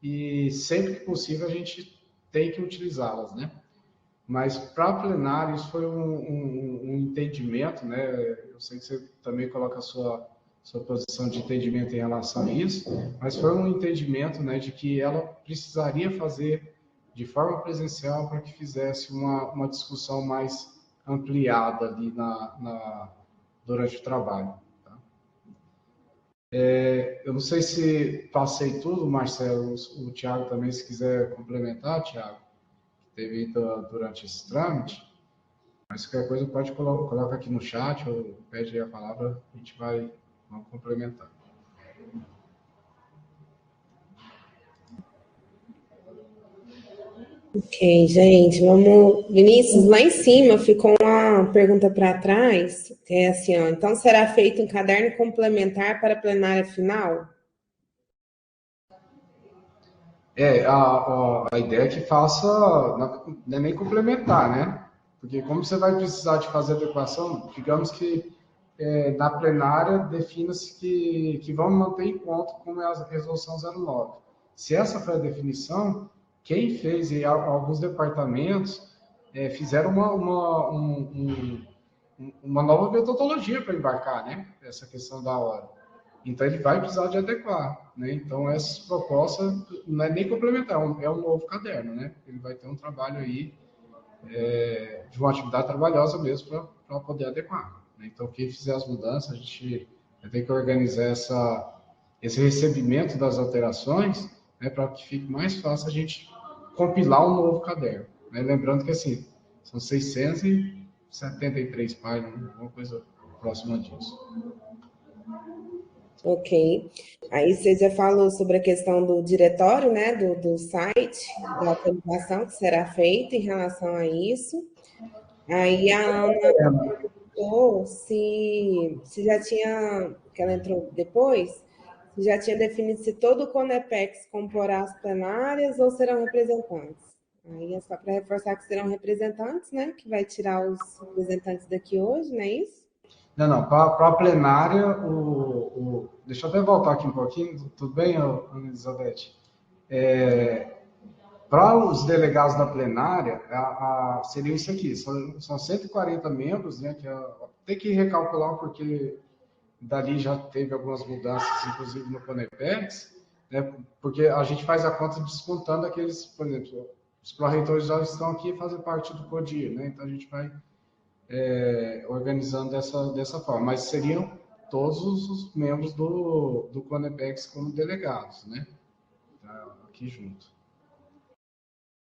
e sempre que possível a gente tem que utilizá-las, né? Mas para plenário isso foi um entendimento, né? Eu sei que você também coloca a sua posição de entendimento em relação a isso, mas foi um entendimento, né, de que ela precisaria fazer de forma presencial para que fizesse uma discussão mais ampliada ali durante o trabalho. Eu não sei se passei tudo, Marcelo, o Thiago também, se quiser complementar, Thiago, que teve durante esse trâmite, mas qualquer coisa pode colocar aqui no chat ou pede a palavra, a gente vai complementar. Ok, gente, vamos. Vinícius, lá em cima ficou uma pergunta para trás, que é assim, ó, então será feito um caderno complementar para a plenária final? A ideia é que faça, não é nem complementar, né? Porque como você vai precisar de fazer adequação, digamos que na plenária defina-se que vamos manter em conta como é a resolução 09. Se essa foi a definição, quem fez e alguns departamentos fizeram uma nova metodologia para embarcar, né? Essa questão da hora. Então, ele vai precisar de adequar, né? Então, essa proposta não é nem complementar, é um novo caderno, né? Ele vai ter um trabalho aí de uma atividade trabalhosa mesmo para poder adequar, né? Então, quem fizer as mudanças, a gente vai ter que organizar esse recebimento das alterações, né? Para que fique mais fácil a gente compilar um novo caderno, né? Lembrando que, assim, são 673 páginas, alguma coisa próxima disso. Ok. Aí você já falou sobre a questão do diretório, né, do site, da atualização que será feita em relação a isso. Aí a Ana perguntou se já tinha, que ela entrou depois, já tinha definido se todo o Conepex comporá as plenárias ou serão representantes. Aí é só para reforçar que serão representantes, né? Que vai tirar os representantes daqui hoje, não é isso? Não. Para a plenária, deixa eu até voltar aqui um pouquinho, tudo bem, Ana Elizabeth? Para os delegados da plenária, seria isso aqui, são 140 membros, né? Tem que recalcular porque dali já teve algumas mudanças, inclusive no Conepex, né? Porque a gente faz a conta descontando aqueles, por exemplo, os pró-reitores já estão aqui e fazem parte do CODIR, né? Então a gente vai organizando dessa forma, mas seriam todos os membros do Conepex como delegados, né? Tá aqui junto.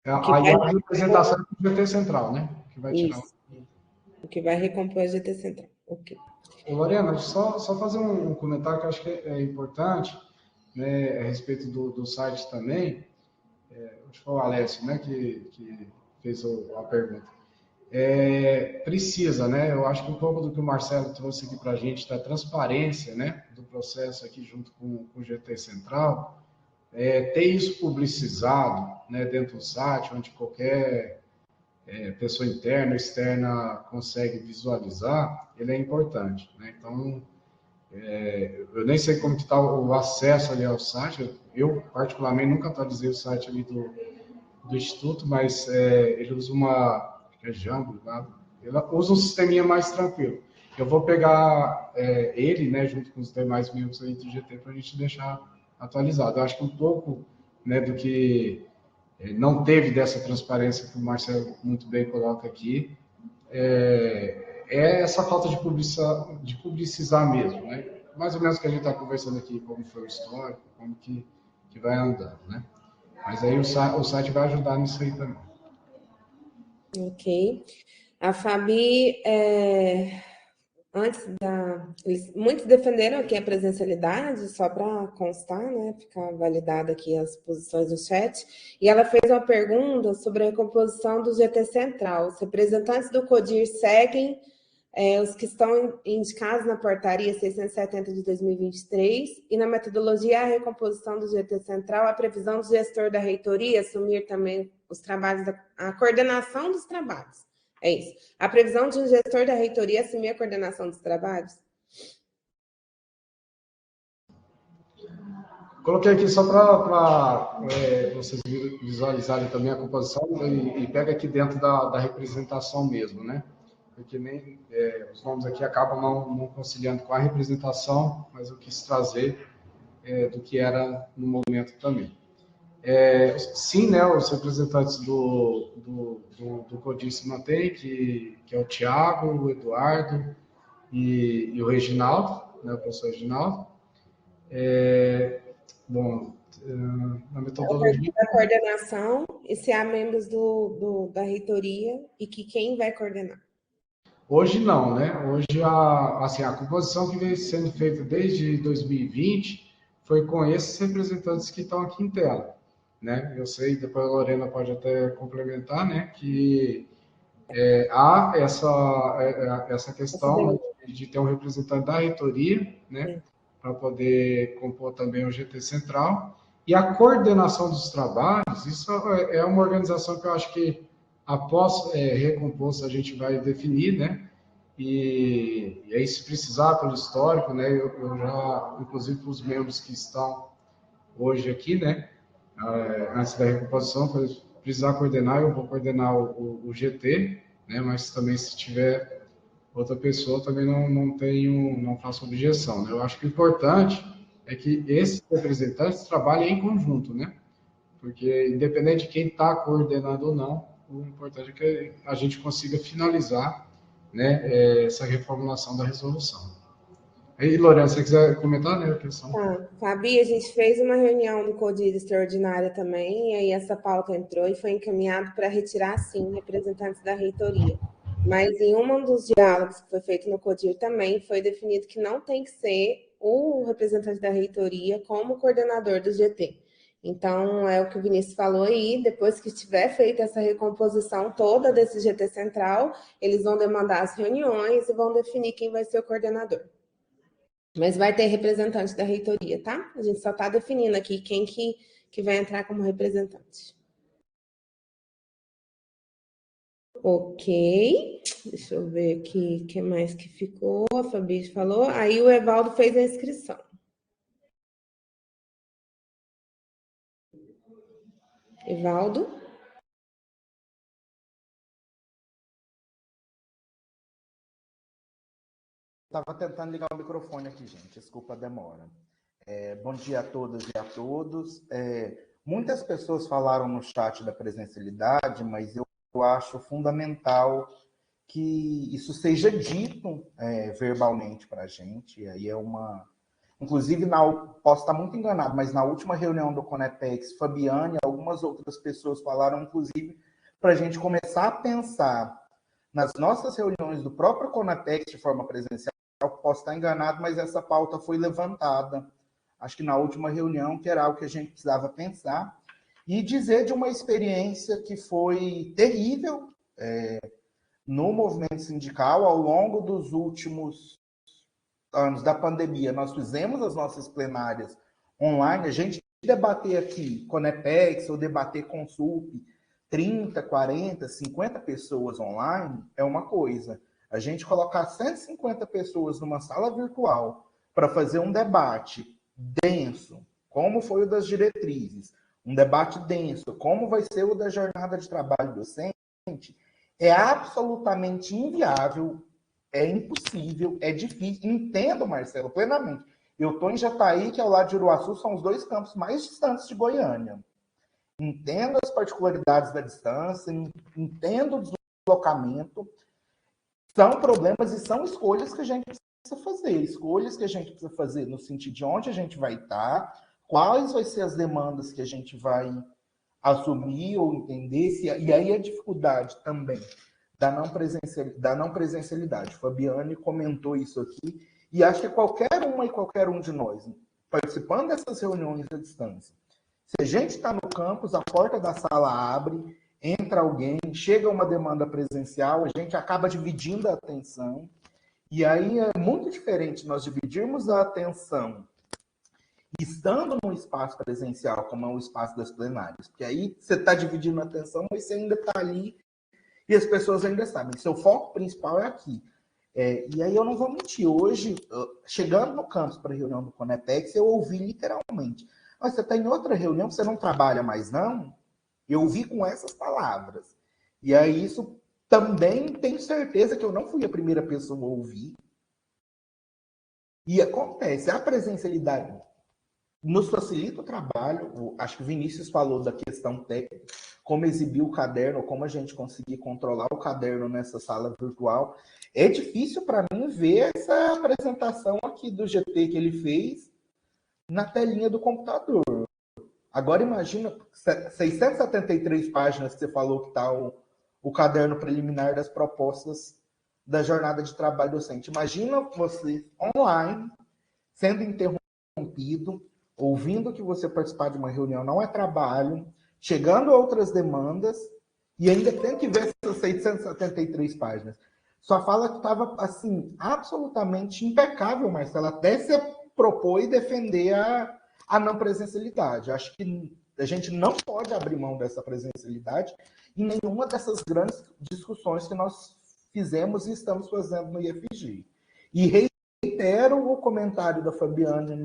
Aí a representação do GT Central, né? Que vai tirar. Isso. O que vai recompor a GT Central. Ok. Lorena, só fazer um comentário que eu acho que é importante, né, a respeito do site também. Acho que foi o Alessio, né, que fez a pergunta. Precisa, né? Eu acho que um pouco do que o Marcelo trouxe aqui para a gente, da transparência, né, do processo aqui junto com o GT Central, ter isso publicizado, né, dentro do site, onde qualquer pessoa interna ou externa consegue visualizar, ele é importante, né? Então, eu nem sei como que está o acesso ali ao site, eu particularmente nunca atualizei o site ali do Instituto, mas ele usa acho que é Jambo, né? Ele usa um sisteminha mais tranquilo. Eu vou pegar ele, né, junto com os demais membros aí do GT, para a gente deixar atualizado. Eu acho que um pouco, né, do que não teve dessa transparência que o Marcelo muito bem coloca aqui, essa falta de publicizar mesmo, né? Mais ou menos o que a gente está conversando aqui, como foi o histórico, como que vai andando, né? Mas aí o site vai ajudar nisso aí também. Ok. A Fabi, muitos defenderam aqui a presencialidade, só para constar, né, ficar validada aqui as posições do chat, e ela fez uma pergunta sobre a recomposição do GT Central. Os representantes do CODIR seguem os que estão indicados na portaria 670 de 2023, e na metodologia a recomposição do GT Central, a previsão do gestor da reitoria assumir também os trabalhos, a coordenação dos trabalhos. É isso. A previsão de um gestor da reitoria assumir a coordenação dos trabalhos? Coloquei aqui só para vocês visualizarem também a composição e pega aqui dentro da representação mesmo, né? Porque nem os nomes aqui acabam não conciliando com a representação, mas eu quis trazer do que era no momento também. Sim, né, os representantes do CODIR se mantêm, que é o Tiago, o Eduardo e o Reginaldo, né, o professor Reginaldo. Bom, na metodologia... A coordenação e se há membros da reitoria e que quem vai coordenar? Hoje não, né? Hoje a composição que vem sendo feita desde 2020 foi com esses representantes que estão aqui em tela, né? Eu sei, depois a Lorena pode até complementar, né? Que há essa questão de ter um representante da reitoria, né? Para poder compor também o GT Central. E a coordenação dos trabalhos, isso é uma organização que eu acho que após recomposto a gente vai definir, né? E aí, se precisar, pelo histórico, né? Eu já, inclusive, para os membros que estão hoje aqui, né? Antes da recomposição, se precisar coordenar, eu vou coordenar o GT, né? Mas também, se tiver outra pessoa, também não faço objeção, né? Eu acho que o importante é que esses representantes trabalhem em conjunto, né? Porque, independente de quem está coordenando ou não, o importante é que a gente consiga finalizar, né, essa reformulação da resolução. Aí, Lorena, se você quiser comentar, né, a questão. Fabi, a gente fez uma reunião do CODIR extraordinária também, e aí essa pauta entrou e foi encaminhado para retirar, sim, representantes da reitoria. Mas em um dos diálogos que foi feito no CODIR também, foi definido que não tem que ser o representante da reitoria como coordenador do GT. Então, é o que o Vinícius falou aí, depois que tiver feita essa recomposição toda desse GT Central, eles vão demandar as reuniões e vão definir quem vai ser o coordenador. Mas vai ter representante da reitoria, tá? A gente só está definindo aqui quem que vai entrar como representante. Ok, deixa eu ver aqui o que mais que ficou. A Fabi falou. Aí o Evaldo fez a inscrição. Evaldo? Estava tentando ligar o microfone aqui, gente. Desculpa a demora. Bom dia a todas e a todos. Muitas pessoas falaram no chat da presencialidade, mas eu acho fundamental que isso seja dito verbalmente para a gente. E aí inclusive, posso estar muito enganado, mas na última reunião do Conepex, Fabiane e algumas outras pessoas falaram, inclusive, para a gente começar a pensar nas nossas reuniões do próprio Conepex de forma presencial. Posso estar enganado, mas essa pauta foi levantada, acho que na última reunião, que era algo que a gente precisava pensar, e dizer de uma experiência que foi terrível no movimento sindical ao longo dos últimos anos da pandemia. Nós fizemos as nossas plenárias online, a gente debater aqui Conepex ou debater Consulp, 30, 40, 50 pessoas online é uma coisa. A gente colocar 150 pessoas numa sala virtual para fazer um debate denso, como foi o das diretrizes, um debate denso, como vai ser o da jornada de trabalho docente, é absolutamente inviável, é impossível, é difícil. Entendo, Marcelo, plenamente. Eu estou em Jataí, que ao lado de Uruaçu são os 2 campos mais distantes de Goiânia. Entendo as particularidades da distância, entendo o deslocamento, são problemas e são escolhas que a gente precisa fazer. Escolhas que a gente precisa fazer no sentido de onde a gente vai estar, quais vão ser as demandas que a gente vai assumir ou entender. E aí a dificuldade também da não presencialidade. Fabiane comentou isso aqui, e acho que qualquer uma e qualquer um de nós, participando dessas reuniões à distância, se a gente está no campus, a porta da sala abre, entra alguém, chega uma demanda presencial, a gente acaba dividindo a atenção, e aí é muito diferente nós dividirmos a atenção estando num espaço presencial, como é o espaço das plenárias, porque aí você está dividindo a atenção, mas você ainda está ali e as pessoas ainda sabem. Seu foco principal é aqui. E aí eu não vou mentir, hoje, chegando no campus para a reunião do Conepex, eu ouvi literalmente: mas você está em outra reunião, você não trabalha mais, não? Eu ouvi com essas palavras. E aí isso também tenho certeza que eu não fui a primeira pessoa a ouvir. E acontece, a presencialidade nos facilita o trabalho. Acho que o Vinícius falou da questão técnica, como exibir o caderno, como a gente conseguir controlar o caderno nessa sala virtual. É difícil para mim ver essa apresentação aqui do GT que ele fez na telinha do computador. Agora imagina 673 páginas que você falou que está o caderno preliminar das propostas da jornada de trabalho docente. Imagina você online, sendo interrompido, ouvindo que você participar de uma reunião não é trabalho, chegando a outras demandas, e ainda tem que ver essas 673 páginas. Sua fala que estava, assim, absolutamente impecável, Marcelo, até se propor e defender a não presencialidade. Acho que a gente não pode abrir mão dessa presencialidade em nenhuma dessas grandes discussões que nós fizemos e estamos fazendo no IFG. E reitero o comentário da Fabiane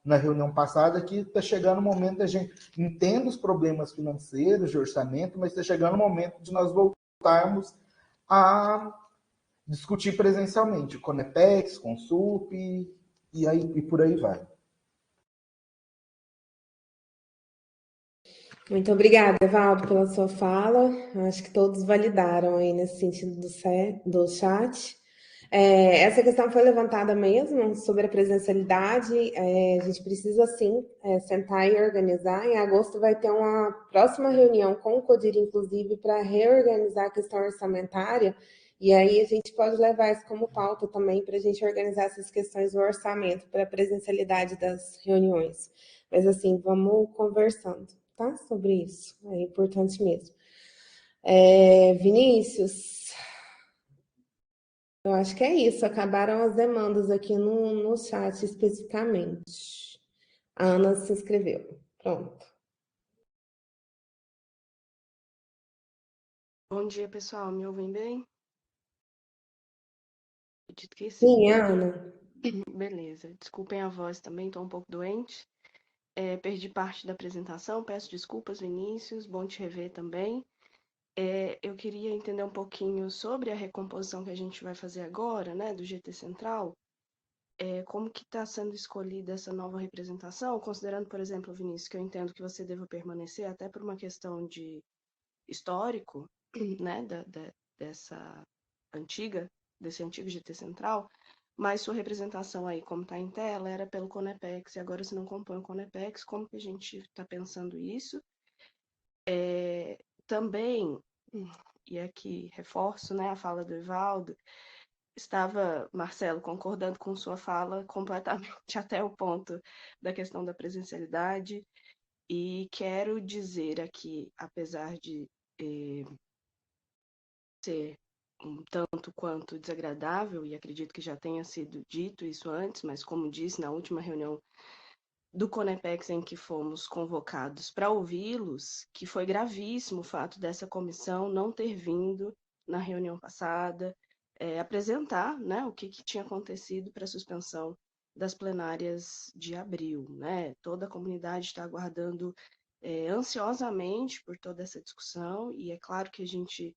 na reunião passada, que está chegando o momento, a gente entende os problemas financeiros, de orçamento, mas está chegando o momento de nós voltarmos a discutir presencialmente, Conepex, Consulp, e por aí vai. Muito obrigada, Evaldo, pela sua fala. Acho que todos validaram aí nesse sentido do chat. Essa questão foi levantada mesmo sobre a presencialidade. A gente precisa, sim, sentar e organizar. Em agosto vai ter uma próxima reunião com o CODIR, inclusive, para reorganizar a questão orçamentária. E aí a gente pode levar isso como pauta também para a gente organizar essas questões do orçamento para a presencialidade das reuniões. Mas, assim, vamos conversando, tá? Sobre isso. É importante mesmo. Vinícius... Eu acho que é isso. Acabaram as demandas aqui no chat especificamente. A Ana se inscreveu. Pronto. Bom dia, pessoal. Me ouvem bem? Acredito que sim. Sim, Ana. Beleza. Desculpem a voz também, estou um pouco doente. Perdi parte da apresentação, peço desculpas, Vinícius. Bom te rever também. Eu queria entender um pouquinho sobre a recomposição que a gente vai fazer agora, né, do GT Central. Como que está sendo escolhida essa nova representação, considerando, por exemplo, Vinícius, que eu entendo que você deva permanecer até por uma questão de histórico, né, desse antigo GT Central, mas sua representação aí, como está em tela, era pelo Conepex, e agora você não compõe o Conepex, como que a gente está pensando isso? Também, e aqui reforço, né, a fala do Evaldo, estava, Marcelo, concordando com sua fala completamente até o ponto da questão da presencialidade, e quero dizer aqui, apesar de ser um tanto quanto desagradável, e acredito que já tenha sido dito isso antes, mas como disse na última reunião do Conepex em que fomos convocados para ouvi-los, que foi gravíssimo o fato dessa comissão não ter vindo na reunião passada, apresentar, né, o que tinha acontecido para a suspensão das plenárias de abril, né? Toda a comunidade está aguardando ansiosamente por toda essa discussão, e é claro que a gente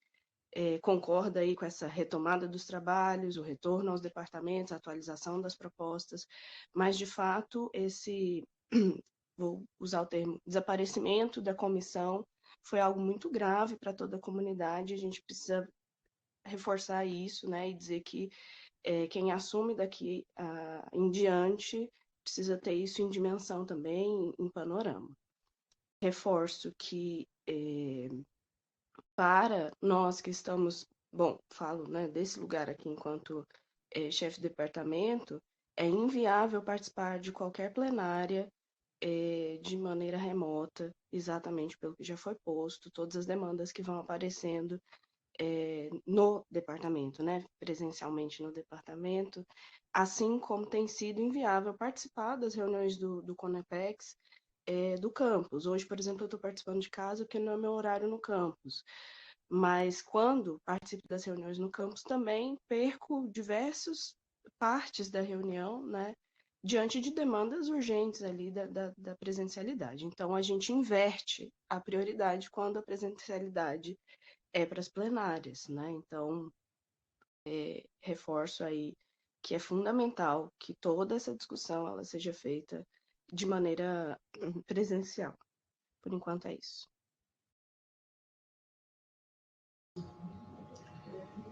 concorda aí com essa retomada dos trabalhos, o retorno aos departamentos, a atualização das propostas, mas, de fato, vou usar o termo, desaparecimento da comissão foi algo muito grave para toda a comunidade, a gente precisa reforçar isso, né, e dizer que quem assume daqui em diante precisa ter isso em dimensão também, em panorama. Reforço que para nós que estamos, bom, falo, né, desse lugar aqui enquanto chefe de departamento, é inviável participar de qualquer plenária de maneira remota, exatamente pelo que já foi posto, todas as demandas que vão aparecendo no departamento, né, presencialmente no departamento, assim como tem sido inviável participar das reuniões do Conepex do campus. Hoje, por exemplo, eu estou participando de casa porque não é meu horário no campus. Mas quando participo das reuniões no campus também perco diversas partes da reunião, né, diante de demandas urgentes ali da presencialidade. Então, a gente inverte a prioridade quando a presencialidade é para as plenárias, né? Então, reforço aí que é fundamental que toda essa discussão ela seja feita de maneira presencial. Por enquanto é isso.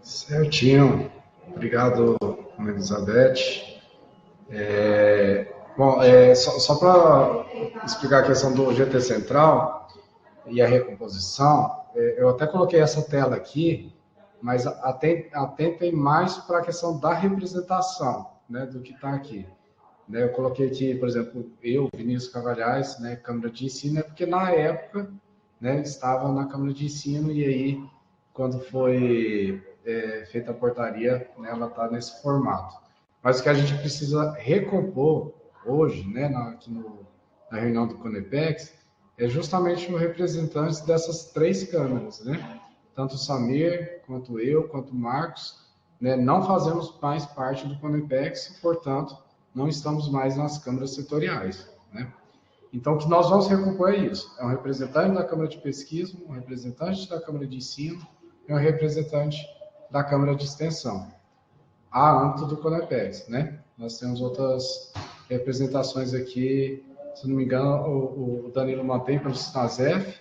Certinho. Obrigado, Ana Elizabeth. Bom, só para explicar a questão do GT Central e a recomposição, eu até coloquei essa tela aqui, mas atentem mais para a questão da representação, né, do que está aqui. Né, eu coloquei aqui, por exemplo, Vinícius Carvalhais, né, Câmara de Ensino, porque na época, né, estava na Câmara de Ensino e aí, quando foi feita a portaria, né, ela está nesse formato. Mas o que a gente precisa recompor hoje, né, aqui na reunião do Conepex, é justamente os representantes dessas três câmaras, né? Tanto o Samir, quanto eu, quanto o Marcos, né, não fazemos mais parte do Conepex, portanto, não estamos mais nas câmaras setoriais, né? Então, o que nós vamos recompor é isso. É um representante da Câmara de Pesquisa, um representante da Câmara de Ensino e um representante da Câmara de Extensão, a âmbito do Conepex, né? Nós temos outras representações aqui, se não me engano, o Danilo mantém pelo SINASEF,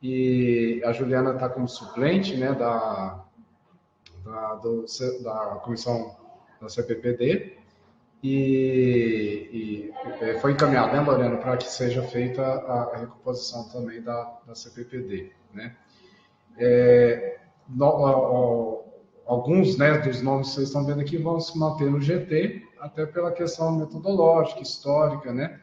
e a Juliana está como suplente, né, da comissão da CPPD, e foi encaminhado, né, Lorena, para que seja feita a recomposição também da CPPD, né? Alguns, né, dos nomes que vocês estão vendo aqui vão se manter no GT, até pela questão metodológica, histórica, né,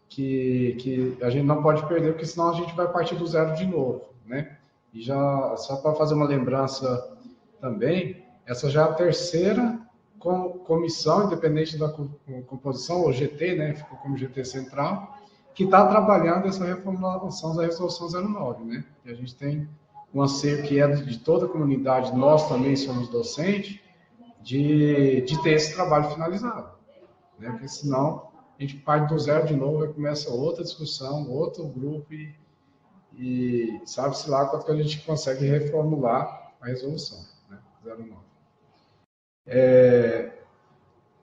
que a gente não pode perder, porque senão a gente vai partir do zero de novo, né? E já, só para fazer uma lembrança também, essa já é a terceira comissão, independente da composição, ou GT, né, ficou como GT Central, que está trabalhando essa reformulação da Resolução 09, né? E a gente tem um anseio que é de toda a comunidade, nós também somos docentes, de ter esse trabalho finalizado, né? Porque senão a gente parte do zero de novo e começa outra discussão, outro grupo e sabe-se lá quanto que a gente consegue reformular a resolução, né? 09.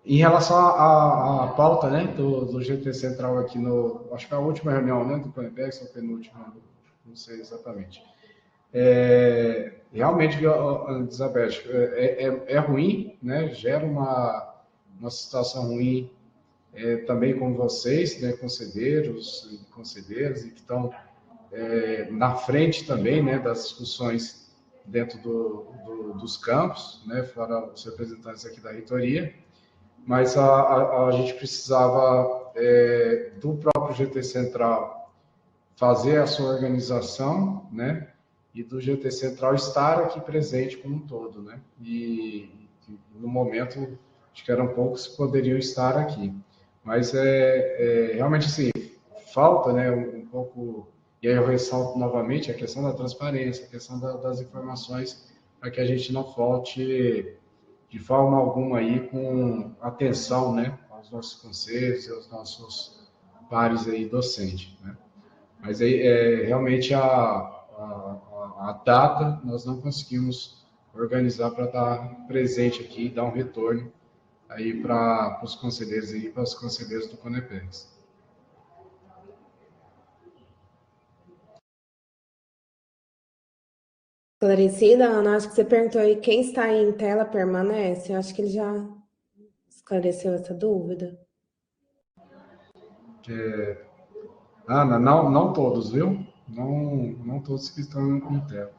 Em relação à pauta, né, do GT Central aqui acho que é a última reunião, né, do Conepex, ou penúltima, não sei exatamente. Realmente, Elizabeth, é ruim, né, gera uma situação ruim também com vocês, né, conselheiros e conselheiras, e que estão na frente também, né, das discussões dentro dos campos, né, fora os representantes aqui da reitoria, mas a gente precisava do próprio GT Central fazer a sua organização, né, e do GT Central estar aqui presente como um todo, né, e no momento acho que eram poucos que poderiam estar aqui, mas realmente assim, falta, né, um pouco, e aí eu ressalto novamente a questão da transparência, a questão das informações, para que a gente não falte de forma alguma aí com atenção, né, aos nossos conselhos e aos nossos pares aí docentes, né. Mas aí realmente a data nós não conseguimos organizar para estar presente aqui e dar um retorno aí para os conselheiros e para os conselheiros do Conepex. Esclarecida, Ana, acho que você perguntou aí quem está aí em tela permanece. Eu acho que ele já esclareceu essa dúvida. Ana, não todos, viu? Não todos que estão em tela.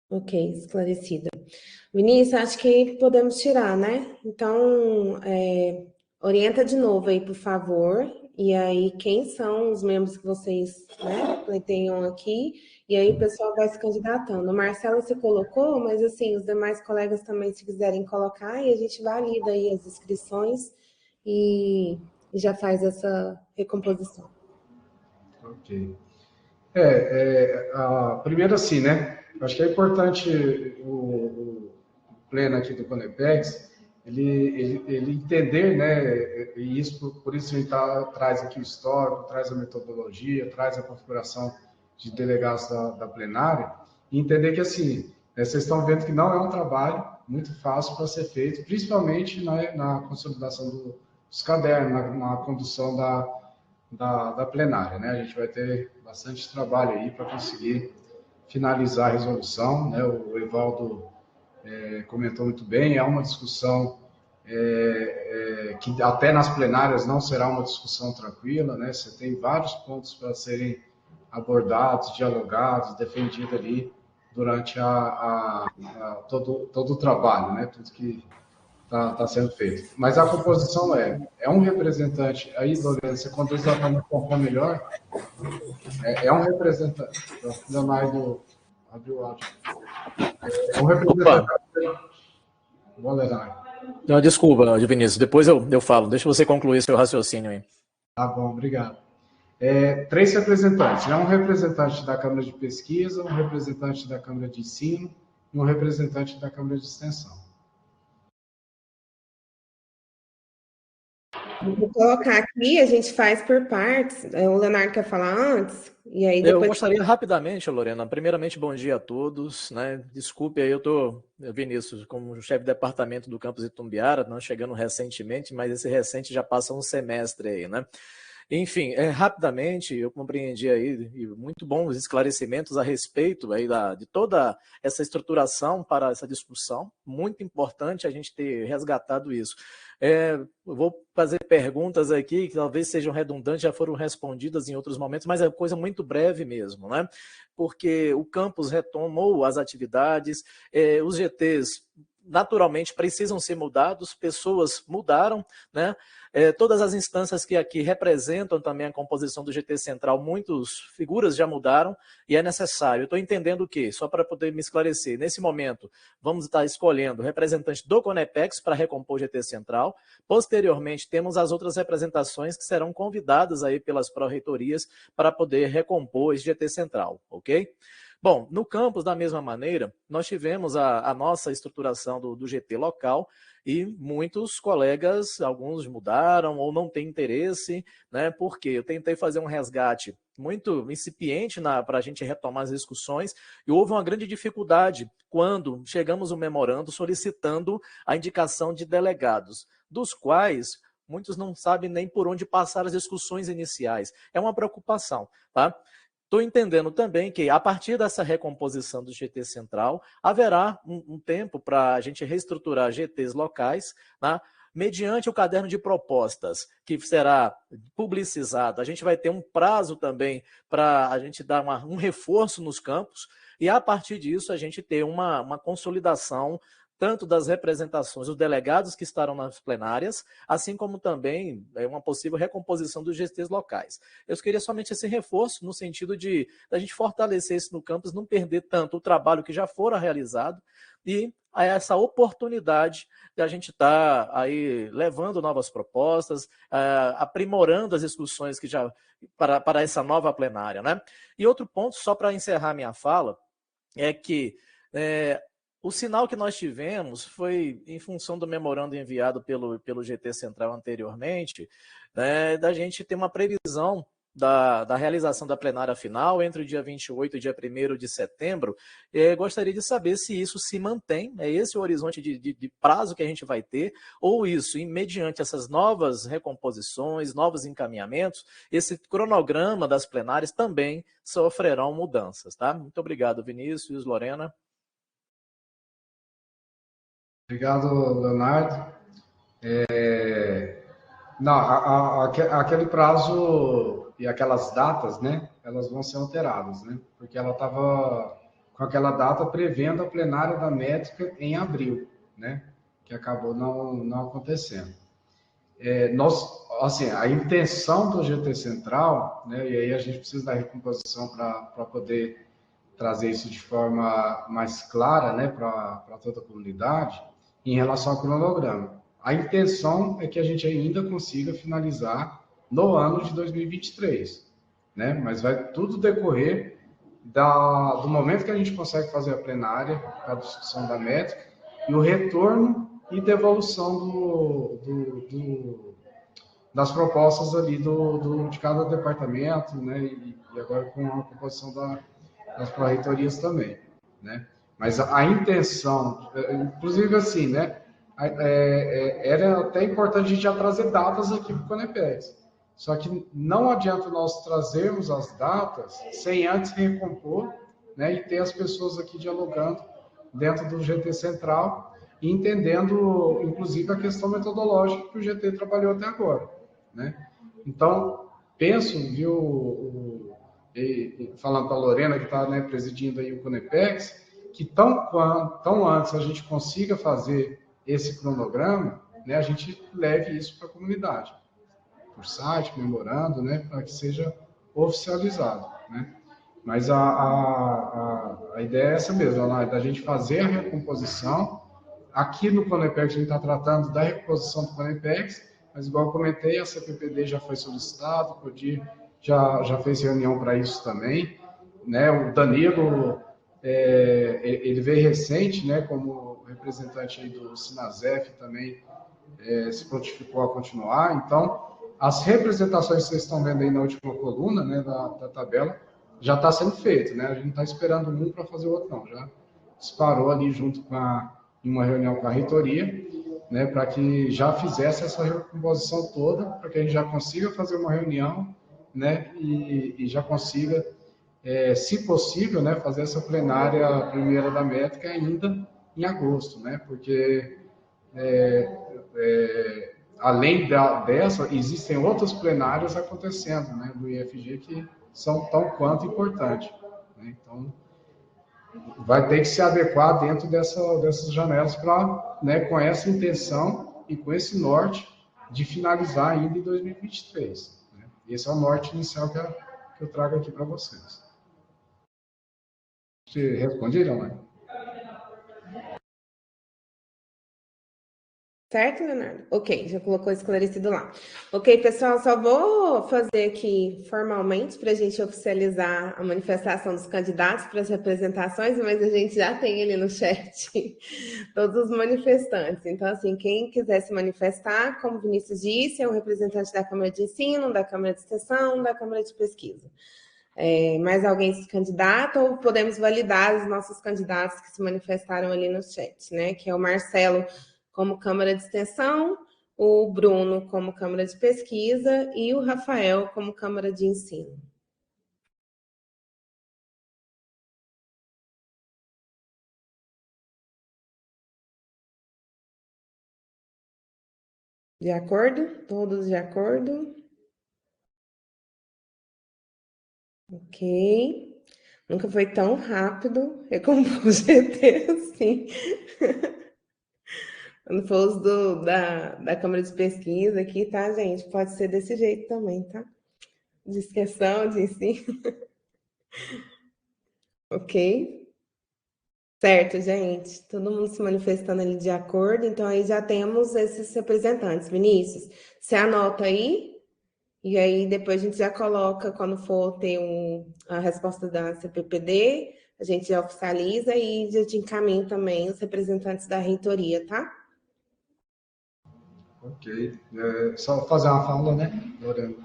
Ok, esclarecida. Vinícius, acho que podemos tirar, né? Então, orienta de novo aí, por favor. E aí, quem são os membros que vocês, né, pleiteiam aqui? E aí o pessoal vai se candidatando. O Marcelo se colocou, mas assim, os demais colegas também, se quiserem colocar, e a gente valida aí as inscrições e já faz essa recomposição. Ok. Primeiro assim, né? Acho que é importante o pleno aqui do Conepex, ele entender, né? E isso, por isso a gente traz aqui o histórico, traz a metodologia, traz a configuração de delegados da plenária, e entender que assim, vocês estão vendo que não é um trabalho muito fácil para ser feito, principalmente na consolidação dos cadernos, na condução da plenária, né? A gente vai ter bastante trabalho aí para conseguir finalizar a resolução, né? O Evaldo comentou muito bem, é uma discussão que até nas plenárias não será uma discussão tranquila, né? Você tem vários pontos para serem abordados, dialogados, defendidos ali durante todo o trabalho, né? Tudo que está sendo feito. Mas a composição é um representante, aí, Lorena, você conduz ela para uma forma melhor, é um representante, o Leonardo abriu o áudio, é um representante, vou ler. Não, desculpa, Vinícius, depois eu falo, deixa você concluir seu raciocínio aí. Tá bom, obrigado. 3 representantes, um representante da Câmara de Pesquisa, um representante da Câmara de Ensino e um representante da Câmara de Extensão. Vou colocar aqui, a gente faz por partes. O Leonardo quer falar antes? E aí depois... Eu gostaria rapidamente, Lorena, primeiramente, bom dia a todos, né? Desculpe aí, Vinícius, como chefe de departamento do campus Itumbiara, não chegando recentemente, mas esse recente já passa um semestre aí, né? Enfim, rapidamente, eu compreendi aí, e muito bons esclarecimentos a respeito aí de toda essa estruturação para essa discussão, muito importante a gente ter resgatado isso. Eu vou fazer perguntas aqui que talvez sejam redundantes, já foram respondidas em outros momentos, mas é coisa muito breve mesmo, né? Porque o campus retomou as atividades, os GTs naturalmente precisam ser mudados, pessoas mudaram, né? Todas as instâncias que aqui representam também a composição do GT Central, muitas figuras já mudaram e é necessário. Eu estou entendendo o quê? Só para poder me esclarecer, nesse momento vamos estar escolhendo representante do Conepex para recompor o GT Central. Posteriormente, temos as outras representações que serão convidadas aí pelas pró-reitorias para poder recompor esse GT Central, ok? Bom, no campus, da mesma maneira, nós tivemos a nossa estruturação do GT local e muitos colegas, alguns mudaram ou não têm interesse, né? Porque eu tentei fazer um resgate muito incipiente para a gente retomar as discussões e houve uma grande dificuldade quando chegamos no memorando solicitando a indicação de delegados, dos quais muitos não sabem nem por onde passar as discussões iniciais. É uma preocupação, tá? Estou entendendo também que, a partir dessa recomposição do GT Central, haverá um tempo para a gente reestruturar GTs locais, né? Mediante o caderno de propostas, que será publicizado. A gente vai ter um prazo também para a gente dar um reforço nos campos, e a partir disso a gente ter uma consolidação tanto das representações, dos delegados que estarão nas plenárias, assim como também uma possível recomposição dos GTs locais. Eu queria somente esse reforço no sentido de a gente fortalecer isso no campus, não perder tanto o trabalho que já fora realizado e essa oportunidade de a gente estar aí levando novas propostas, aprimorando as discussões que já para essa nova plenária, né? E outro ponto, só para encerrar minha fala, é que o sinal que nós tivemos foi, em função do memorando enviado pelo GT Central anteriormente, né, da gente ter uma previsão da realização da plenária final entre o dia 28 e dia 1º de setembro. Gostaria de saber se isso se mantém, é esse o horizonte de prazo que a gente vai ter, ou isso, mediante essas novas recomposições, novos encaminhamentos, esse cronograma das plenárias também sofrerão mudanças, tá? Muito obrigado, Vinícius, Lorena. Obrigado, Leonardo. Aquele prazo e aquelas datas, né, elas vão ser alteradas, né, porque ela estava com aquela data prevendo a plenária da métrica em abril, né, que acabou não acontecendo. A intenção do GT Central, né, e aí a gente precisa da recomposição para poder trazer isso de forma mais clara, né, para toda a comunidade, em relação ao cronograma. A intenção é que a gente ainda consiga finalizar no ano de 2023, né? Mas vai tudo decorrer do momento que a gente consegue fazer a plenária, a discussão da métrica, e o retorno e devolução das propostas ali de cada departamento, né? E agora com a composição das pró-reitorias também, né? Mas a intenção, inclusive assim, né? Era até importante a gente já trazer datas aqui para o Conepex. Só que não adianta nós trazermos as datas sem antes recompor, né? E ter as pessoas aqui dialogando dentro do GT Central e entendendo, inclusive, a questão metodológica que o GT trabalhou até agora, né? Então, penso, viu, falando para a Lorena, que está, né, presidindo aí o Conepex, que tão antes a gente consiga fazer esse cronograma, né, a gente leve isso para a comunidade, por site, memorando, né, para que seja oficializado, né? Mas a ideia é essa mesmo, da gente fazer a recomposição. Aqui no Conepex a gente está tratando da recomposição do Conepex, mas igual eu comentei, a CPPD já foi solicitado, o CODIR já fez reunião para isso também, né? O Danilo, ele veio recente, né, como representante aí do Sinasef também, se prontificou a continuar. Então, as representações que vocês estão vendo aí na última coluna, né, da tabela, já está sendo feito, né? A gente não está esperando um para fazer o outro, não. Já disparou ali junto em uma reunião com a reitoria, né, para que já fizesse essa recomposição toda, para que a gente já consiga fazer uma reunião, né, e já consiga, se possível, né, fazer essa plenária primeira da métrica ainda em agosto, né, porque além dessa, existem outras plenárias acontecendo, né, do IFG que são tão quanto importantes. Né? Então, vai ter que se adequar dentro dessas janelas para, né, com essa intenção e com esse norte de finalizar ainda em 2023. Né? Esse é o norte inicial que eu trago aqui para vocês. Você responderam, né? Certo, Leonardo? Ok, já colocou esclarecido lá. Ok, pessoal, só vou fazer aqui formalmente para a gente oficializar a manifestação dos candidatos para as representações, mas a gente já tem ali no chat todos os manifestantes. Então, assim, quem quiser se manifestar, como o Vinícius disse, é um representante da Câmara de Ensino, da Câmara de Extensão, da Câmara de Pesquisa. Mais alguém se candidata ou podemos validar os nossos candidatos que se manifestaram ali no chat, né? Que é o Marcelo como Câmara de Extensão, o Bruno como Câmara de Pesquisa e o Rafael como Câmara de Ensino. De acordo? Todos de acordo? Ok. Nunca foi tão rápido recompor o GT assim. Quando for os da Câmara de Pesquisa aqui, tá, gente? Pode ser desse jeito também, tá? De inscrição, de ensino. Ok? Certo, gente. Todo mundo se manifestando ali de acordo. Então, aí já temos esses representantes. Vinícius, você anota aí. E aí, depois a gente já coloca, quando for ter a resposta da CPPD, a gente já oficializa e já te encaminha também os representantes da reitoria, tá? Ok. Só fazer uma fala, né, Lorena?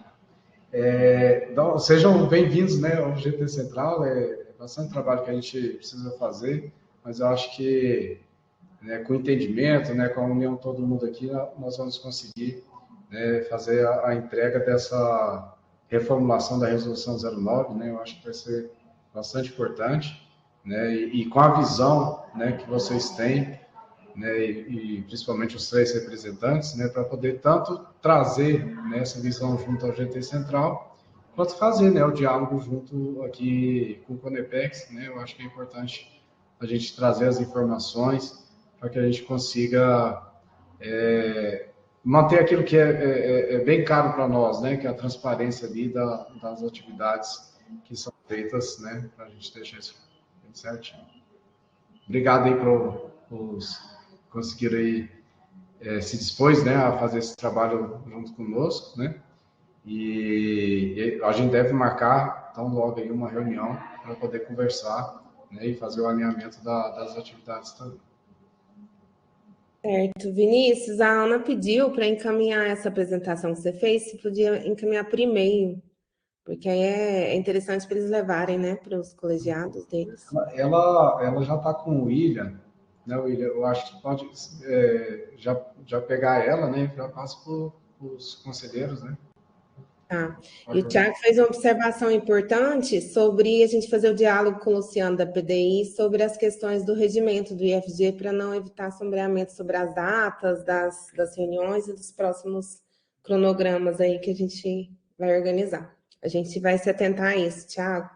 Então, sejam bem-vindos, né, ao GT Central. É bastante trabalho que a gente precisa fazer, mas eu acho que, né, com entendimento, né, com a união de todo mundo aqui, nós vamos conseguir, né, fazer a entrega dessa reformulação da Resolução 09, né, eu acho que vai ser bastante importante, né, e com a visão, né, que vocês têm, né, e principalmente os 3 representantes, né, para poder tanto trazer, né, essa visão junto ao GT Central, quanto fazer, né, o diálogo junto aqui com o Conepex, né, eu acho que é importante a gente trazer as informações para que a gente consiga manter aquilo que é bem caro para nós, né, que é a transparência ali das atividades que são feitas, né, para a gente deixar isso bem certinho. Obrigado aí por conseguiram aí se dispôs, né, a fazer esse trabalho junto conosco, né, e a gente deve marcar, então, logo aí uma reunião para poder conversar, né, e fazer o alinhamento das atividades também. Certo. Vinícius, a Ana pediu para encaminhar essa apresentação que você fez, se podia encaminhar por e-mail, porque aí é interessante para eles levarem, né, para os colegiados deles. Ela já está com o William, né, William? Eu acho que pode já pegar ela, né, e já passa para os conselheiros, né? Tá. E o Thiago fez uma observação importante sobre a gente fazer o diálogo com o Luciano da PDI sobre as questões do regimento do IFG para não evitar sombreamento sobre as datas das reuniões e dos próximos cronogramas aí que a gente vai organizar. A gente vai se atentar a isso, Thiago.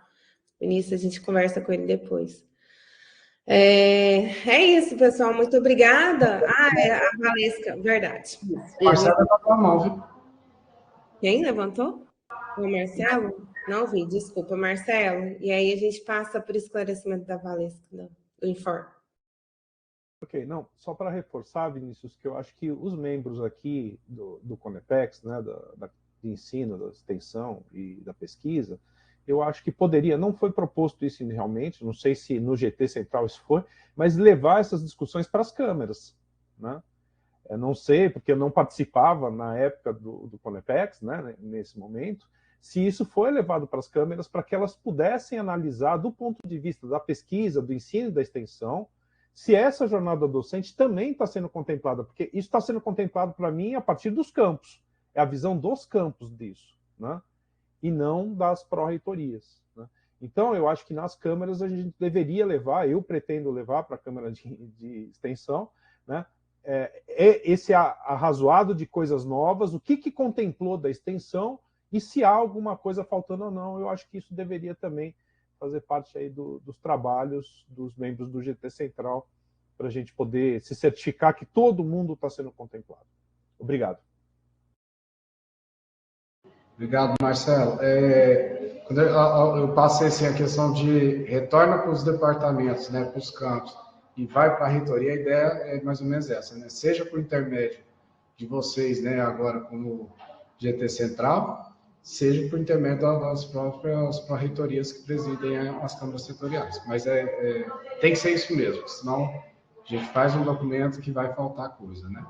No início a gente conversa com ele depois. É isso, pessoal. Muito obrigada. É a Valesca, verdade. Marcelo está com a mão, viu? Quem levantou? O Marcelo? Não vi, desculpa, Marcelo. E aí a gente passa por esclarecimento da Valesca, do informe. Ok, não, só para reforçar, Vinícius, que eu acho que os membros aqui do Conepex, né, de ensino, da extensão e da pesquisa, eu acho que poderia, não foi proposto isso realmente, não sei se no GT Central isso foi, mas levar essas discussões para as câmeras, né? Eu não sei, porque eu não participava na época do Conepex, né, nesse momento, se isso foi levado para as câmeras para que elas pudessem analisar do ponto de vista da pesquisa, do ensino e da extensão, se essa jornada docente também está sendo contemplada, porque isso está sendo contemplado para mim a partir dos campos, é a visão dos campos disso, né? E não das pró-reitorias, né? Então, eu acho que nas câmaras a gente deveria levar, eu pretendo levar para a Câmara de Extensão, né, esse arrazoado de coisas novas, o que contemplou da extensão e se há alguma coisa faltando ou não. Eu acho que isso deveria também fazer parte aí dos trabalhos dos membros do GT Central, para a gente poder se certificar que todo mundo está sendo contemplado. Obrigado. Obrigado, Marcelo. Quando eu passei assim, a questão de retorna para os departamentos, né, para os campos, e vai para a reitoria, a ideia é mais ou menos essa, né? Seja por intermédio de vocês, né, agora como GT Central, seja por intermédio das próprias reitorias que presidem as câmaras setoriais. Mas tem que ser isso mesmo, senão a gente faz um documento que vai faltar coisa, né?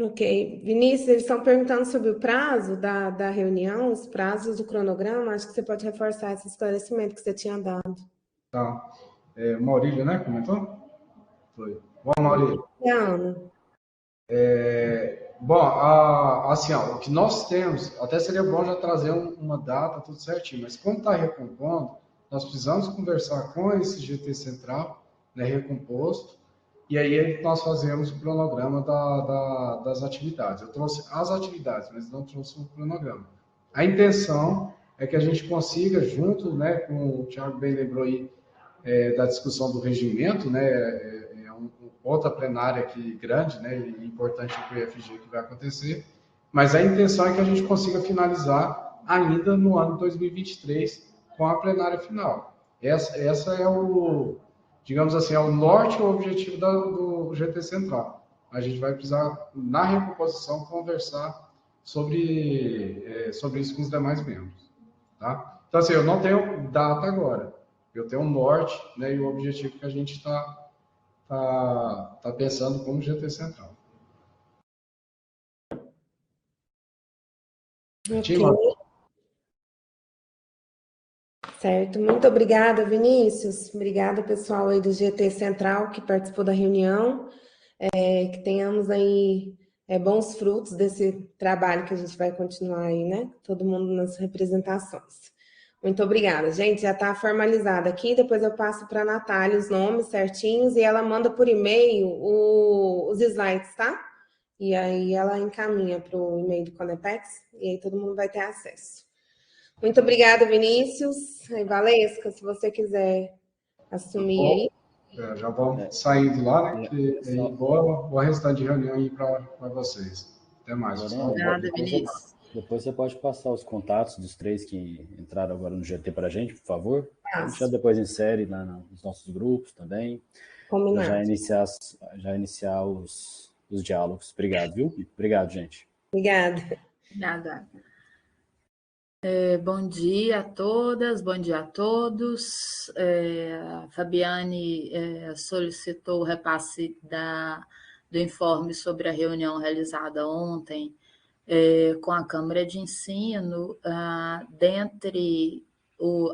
Ok. Vinícius, eles estão perguntando sobre o prazo da reunião, os prazos do cronograma. Acho que você pode reforçar esse esclarecimento que você tinha dado. Tá. Maurílio, né? Comentou? Foi. Bom, Maurílio. Bom, assim, ó, o que nós temos, até seria bom já trazer uma data, tudo certinho, mas como está recompondo, nós precisamos conversar com esse GT Central, né, recomposto, e aí nós fazemos o cronograma das atividades. Eu trouxe as atividades, mas não trouxe o cronograma. A intenção é que a gente consiga, junto, né, com o Thiago bem lembrou aí, da discussão do regimento, né, outra plenária aqui grande, né, e importante para o IFG que vai acontecer, mas a intenção é que a gente consiga finalizar ainda no ano 2023 com a plenária final. Essa é o, digamos assim, é o norte e o objetivo do GT Central. A gente vai precisar, na recomposição, conversar sobre isso com os demais membros. Tá? Então, assim, eu não tenho data agora, eu tenho um norte, né, e o objetivo que a gente está pensando como GT Central. Okay. Certo. Muito obrigada, Vinícius. Obrigada, pessoal aí do GT Central que participou da reunião. Que tenhamos aí bons frutos desse trabalho que a gente vai continuar aí, né? Todo mundo nas representações. Muito obrigada. Gente, já está formalizado aqui, depois eu passo para a Natália os nomes certinhos e ela manda por e-mail os slides, tá? E aí ela encaminha para o e-mail do Conepex e aí todo mundo vai ter acesso. Muito obrigada, Vinícius. E Valesca, se você quiser assumir aí. Já vamos saindo lá, né? Boa restante de reunião aí para vocês. Até mais. Obrigada, Vinícius. Depois você pode passar os contatos dos 3 que entraram agora no GT para a gente, por favor. A gente já depois insere lá nos nossos grupos também. Combinado. Já iniciar os diálogos. Obrigado, viu? Obrigado, gente. Obrigada. Nada. Bom dia a todas, bom dia a todos. A Fabiane solicitou o repasse do informe sobre a reunião realizada ontem com a Câmara de Ensino. Dentre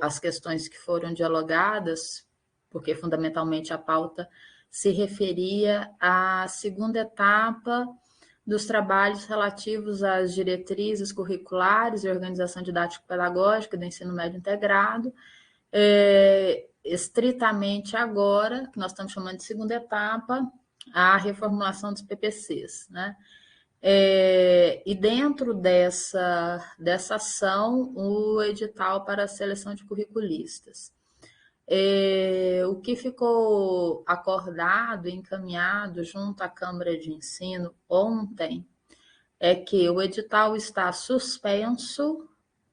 as questões que foram dialogadas, porque fundamentalmente a pauta se referia à segunda etapa dos trabalhos relativos às diretrizes curriculares e organização didático-pedagógica do ensino médio integrado, estritamente agora, que nós estamos chamando de segunda etapa, a reformulação dos PPCs, né? E dentro dessa ação, o edital para a seleção de curriculistas. O que ficou acordado e encaminhado junto à Câmara de Ensino ontem é que o edital está suspenso.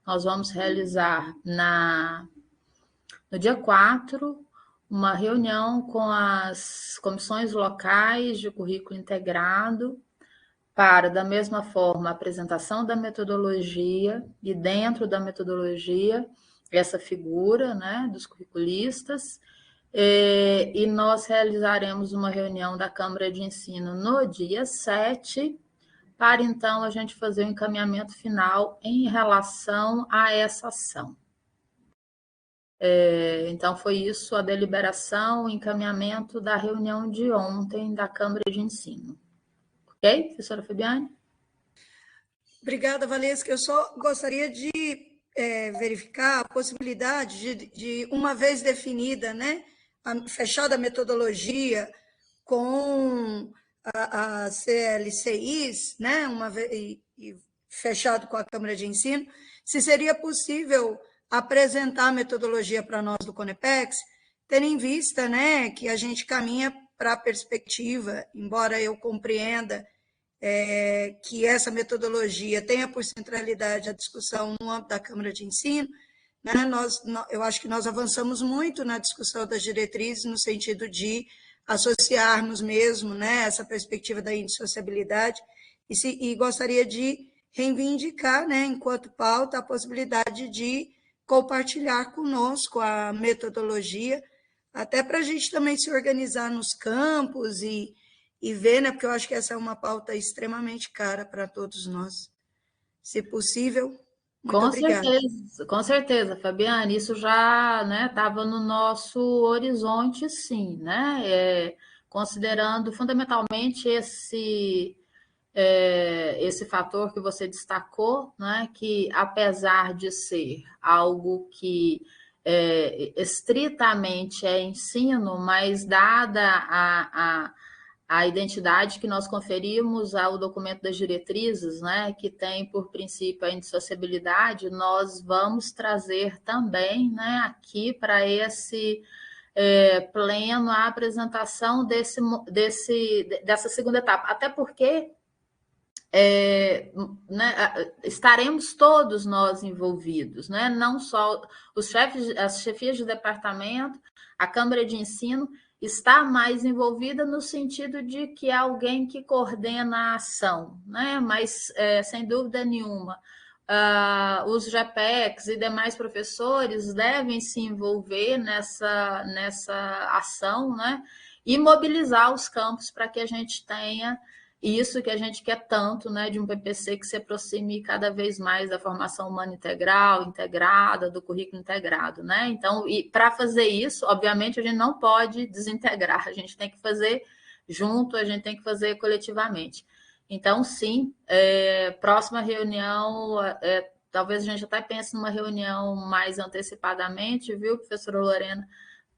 Nós vamos realizar no dia 4 uma reunião com as comissões locais de currículo integrado para, da mesma forma, a apresentação da metodologia e, dentro da metodologia, essa figura, né, dos curriculistas, e nós realizaremos uma reunião da Câmara de Ensino no dia 7, para então a gente fazer o encaminhamento final em relação a essa ação. Então foi isso a deliberação, o encaminhamento da reunião de ontem da Câmara de Ensino. Ok, professora Fabiane? Obrigada, Valesca. Eu só gostaria de verificar a possibilidade de uma vez definida, né, fechada a metodologia, com a CLCIs, né, e fechado com a Câmara de Ensino, se seria possível apresentar a metodologia para nós do Conepex, tendo em vista, né, que a gente caminha para a perspectiva, embora eu compreenda que essa metodologia tenha por centralidade a discussão no âmbito da Câmara de Ensino, né, eu acho que nós avançamos muito na discussão das diretrizes, no sentido de associarmos mesmo, né, essa perspectiva da indissociabilidade, e gostaria de reivindicar, né, enquanto pauta, a possibilidade de compartilhar conosco a metodologia, até para a gente também se organizar nos campos e ver, né, porque eu acho que essa é uma pauta extremamente cara para todos nós. Se possível, muito obrigada. Com certeza, Fabiane, isso já estava no nosso horizonte, sim, né? Considerando fundamentalmente esse fator que você destacou, né? Que apesar de ser algo que estritamente é ensino, mas dada a identidade que nós conferimos ao documento das diretrizes, né, que tem por princípio a indissociabilidade, nós vamos trazer também, né, aqui para esse pleno a apresentação dessa segunda etapa, até porque né, estaremos todos nós envolvidos, né, não só as chefias de departamento, a Câmara de Ensino, está mais envolvida no sentido de que é alguém que coordena a ação, né? Mas, sem dúvida nenhuma, os GPECs e demais professores devem se envolver nessa ação, né? E mobilizar os campos para que a gente tenha isso que a gente quer tanto, né, de um PPC que se aproxime cada vez mais da formação humana integral, integrada, do currículo integrado, né? Então, e para fazer isso, obviamente, a gente não pode desintegrar, a gente tem que fazer junto, a gente tem que fazer coletivamente. Então, sim, próxima reunião, talvez a gente até pense numa reunião mais antecipadamente, viu, professora Lorena,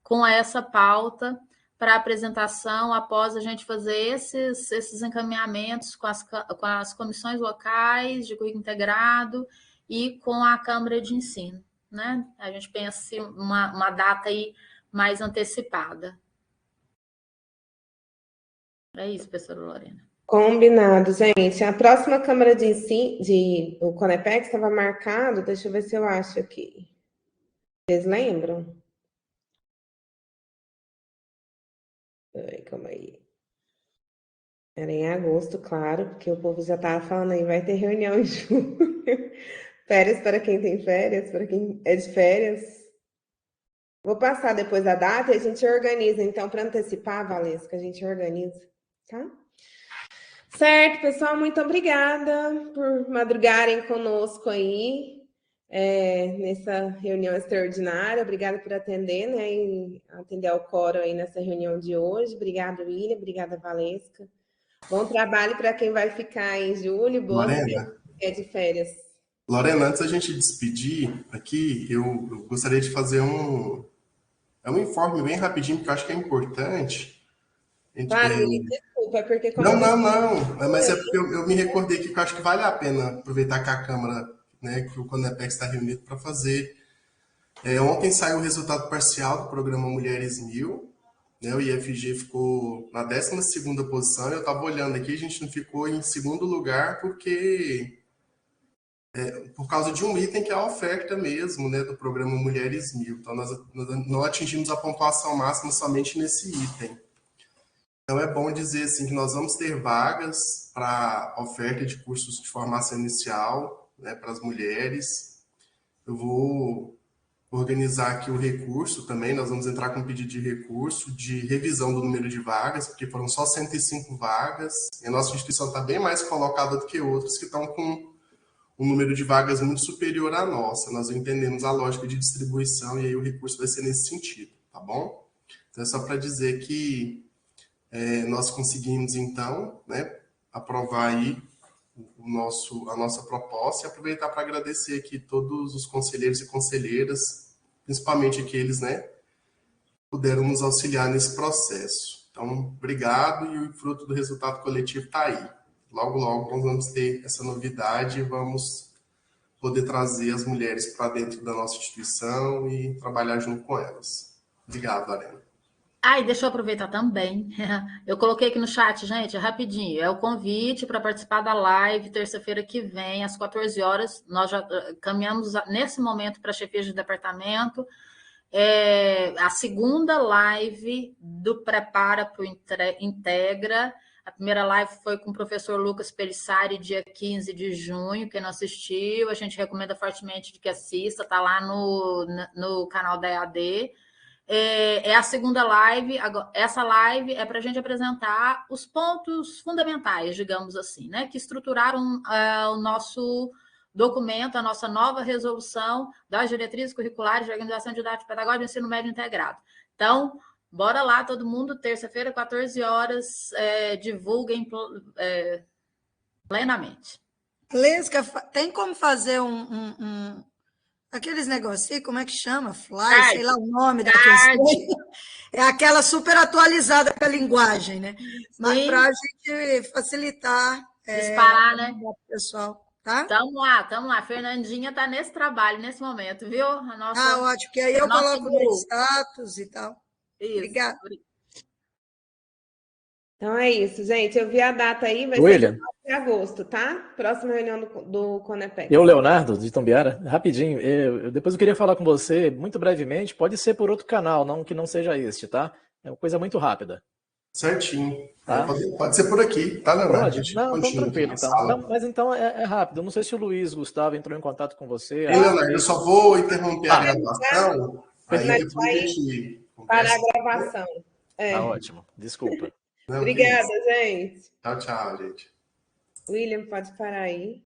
com essa pauta, para apresentação, após a gente fazer esses encaminhamentos com as comissões locais de currículo integrado e com a Câmara de Ensino, né? A gente pensa uma data aí mais antecipada. É isso, professora Lorena. Combinado, gente. A próxima Câmara de Ensino, o Conepex, estava marcado, deixa eu ver se eu acho aqui. Vocês lembram? Calma aí. Era em agosto, claro, porque o povo já estava falando aí, vai ter reunião em julho. Férias para quem tem férias, para quem é de férias. Vou passar depois a data e a gente organiza, então, para antecipar, Valesca, a gente organiza, tá? Certo, pessoal, muito obrigada por madrugarem conosco aí. Nessa reunião extraordinária, obrigada por atender, né, e atender ao coro aí nessa reunião de hoje. Obrigada, William, obrigada, Valesca. Bom trabalho para quem vai ficar em julho, boa de férias. Lorena, antes da gente despedir aqui, eu gostaria de fazer um informe bem rapidinho, porque eu acho que é importante. Claro, desculpa, porque... Não, mas é porque eu me recordei aqui que eu acho que vale a pena aproveitar que a Câmara, né, que o Conepex está reunido para fazer. Ontem saiu o resultado parcial do programa Mulheres 1000, né, o IFG ficou na 12ª posição, eu estava olhando aqui, a gente não ficou em segundo lugar porque por causa de um item que é a oferta mesmo, né, do programa Mulheres 1000. Então, nós não atingimos a pontuação máxima somente nesse item. Então, é bom dizer assim, que nós vamos ter vagas para oferta de cursos de formação inicial, né, para as mulheres. Eu vou organizar aqui o recurso também, nós vamos entrar com um pedido de recurso de revisão do número de vagas, porque foram só 105 vagas, e a nossa instituição está bem mais colocada do que outras que estão com um número de vagas muito superior à nossa. Nós entendemos a lógica de distribuição e aí o recurso vai ser nesse sentido, tá bom? Então, é só para dizer que nós conseguimos, então, né, aprovar aí a nossa proposta e aproveitar para agradecer aqui todos os conselheiros e conselheiras, principalmente aqueles, né, que puderam nos auxiliar nesse processo. Então, obrigado, e o fruto do resultado coletivo está aí. Logo, logo, nós vamos ter essa novidade e vamos poder trazer as mulheres para dentro da nossa instituição e trabalhar junto com elas. Obrigado, Arena. Ah, e deixa eu aproveitar também. Eu coloquei aqui no chat, gente, rapidinho. É o convite para participar da live terça-feira que vem, às 14 horas. Nós já caminhamos nesse momento para chefias de departamento. A segunda live do Prepara para o Integra. A primeira live foi com o professor Lucas Pelissari, dia 15 de junho. Quem não assistiu, a gente recomenda fortemente de que assista, está lá no canal da EAD. É a segunda live. Essa live é para a gente apresentar os pontos fundamentais, digamos assim, né, que estruturaram o nosso documento, a nossa nova resolução das diretrizes curriculares de organização didática pedagógica do ensino médio integrado. Então, bora lá, todo mundo, terça-feira, 14 horas, divulguem plenamente. Lesca, tem como fazer aqueles negocinhos, como é que chama? Fly, sei lá o nome daqueles. É aquela super atualizada com a linguagem, né? Mas para a gente facilitar. Disparar, né? Pessoal, tá? Tamo lá. A Fernandinha está nesse trabalho, nesse momento, viu? Ótimo, que aí eu coloco no status e tal. Isso. Obrigada. Então é isso, gente. Eu vi a data aí, vai William. ser de agosto, tá? Próxima reunião do CONEPEC. Eu, Leonardo, de Itumbiara, rapidinho. Depois eu queria falar com você, muito brevemente, pode ser por outro canal, não que não seja este, tá? É uma coisa muito rápida. Certinho. Tá? Pode ser por aqui, tá, Leonardo? Pode? Não, então tranquilo. Então. Não, mas então é rápido. Eu não sei se o Luiz Gustavo entrou em contato com você. Leonardo, eu só vou interromper a gravação, aí depois a gente para a gravação. Tá ótimo. Desculpa. Obrigada, gente. Tchau, gente. William, pode parar aí.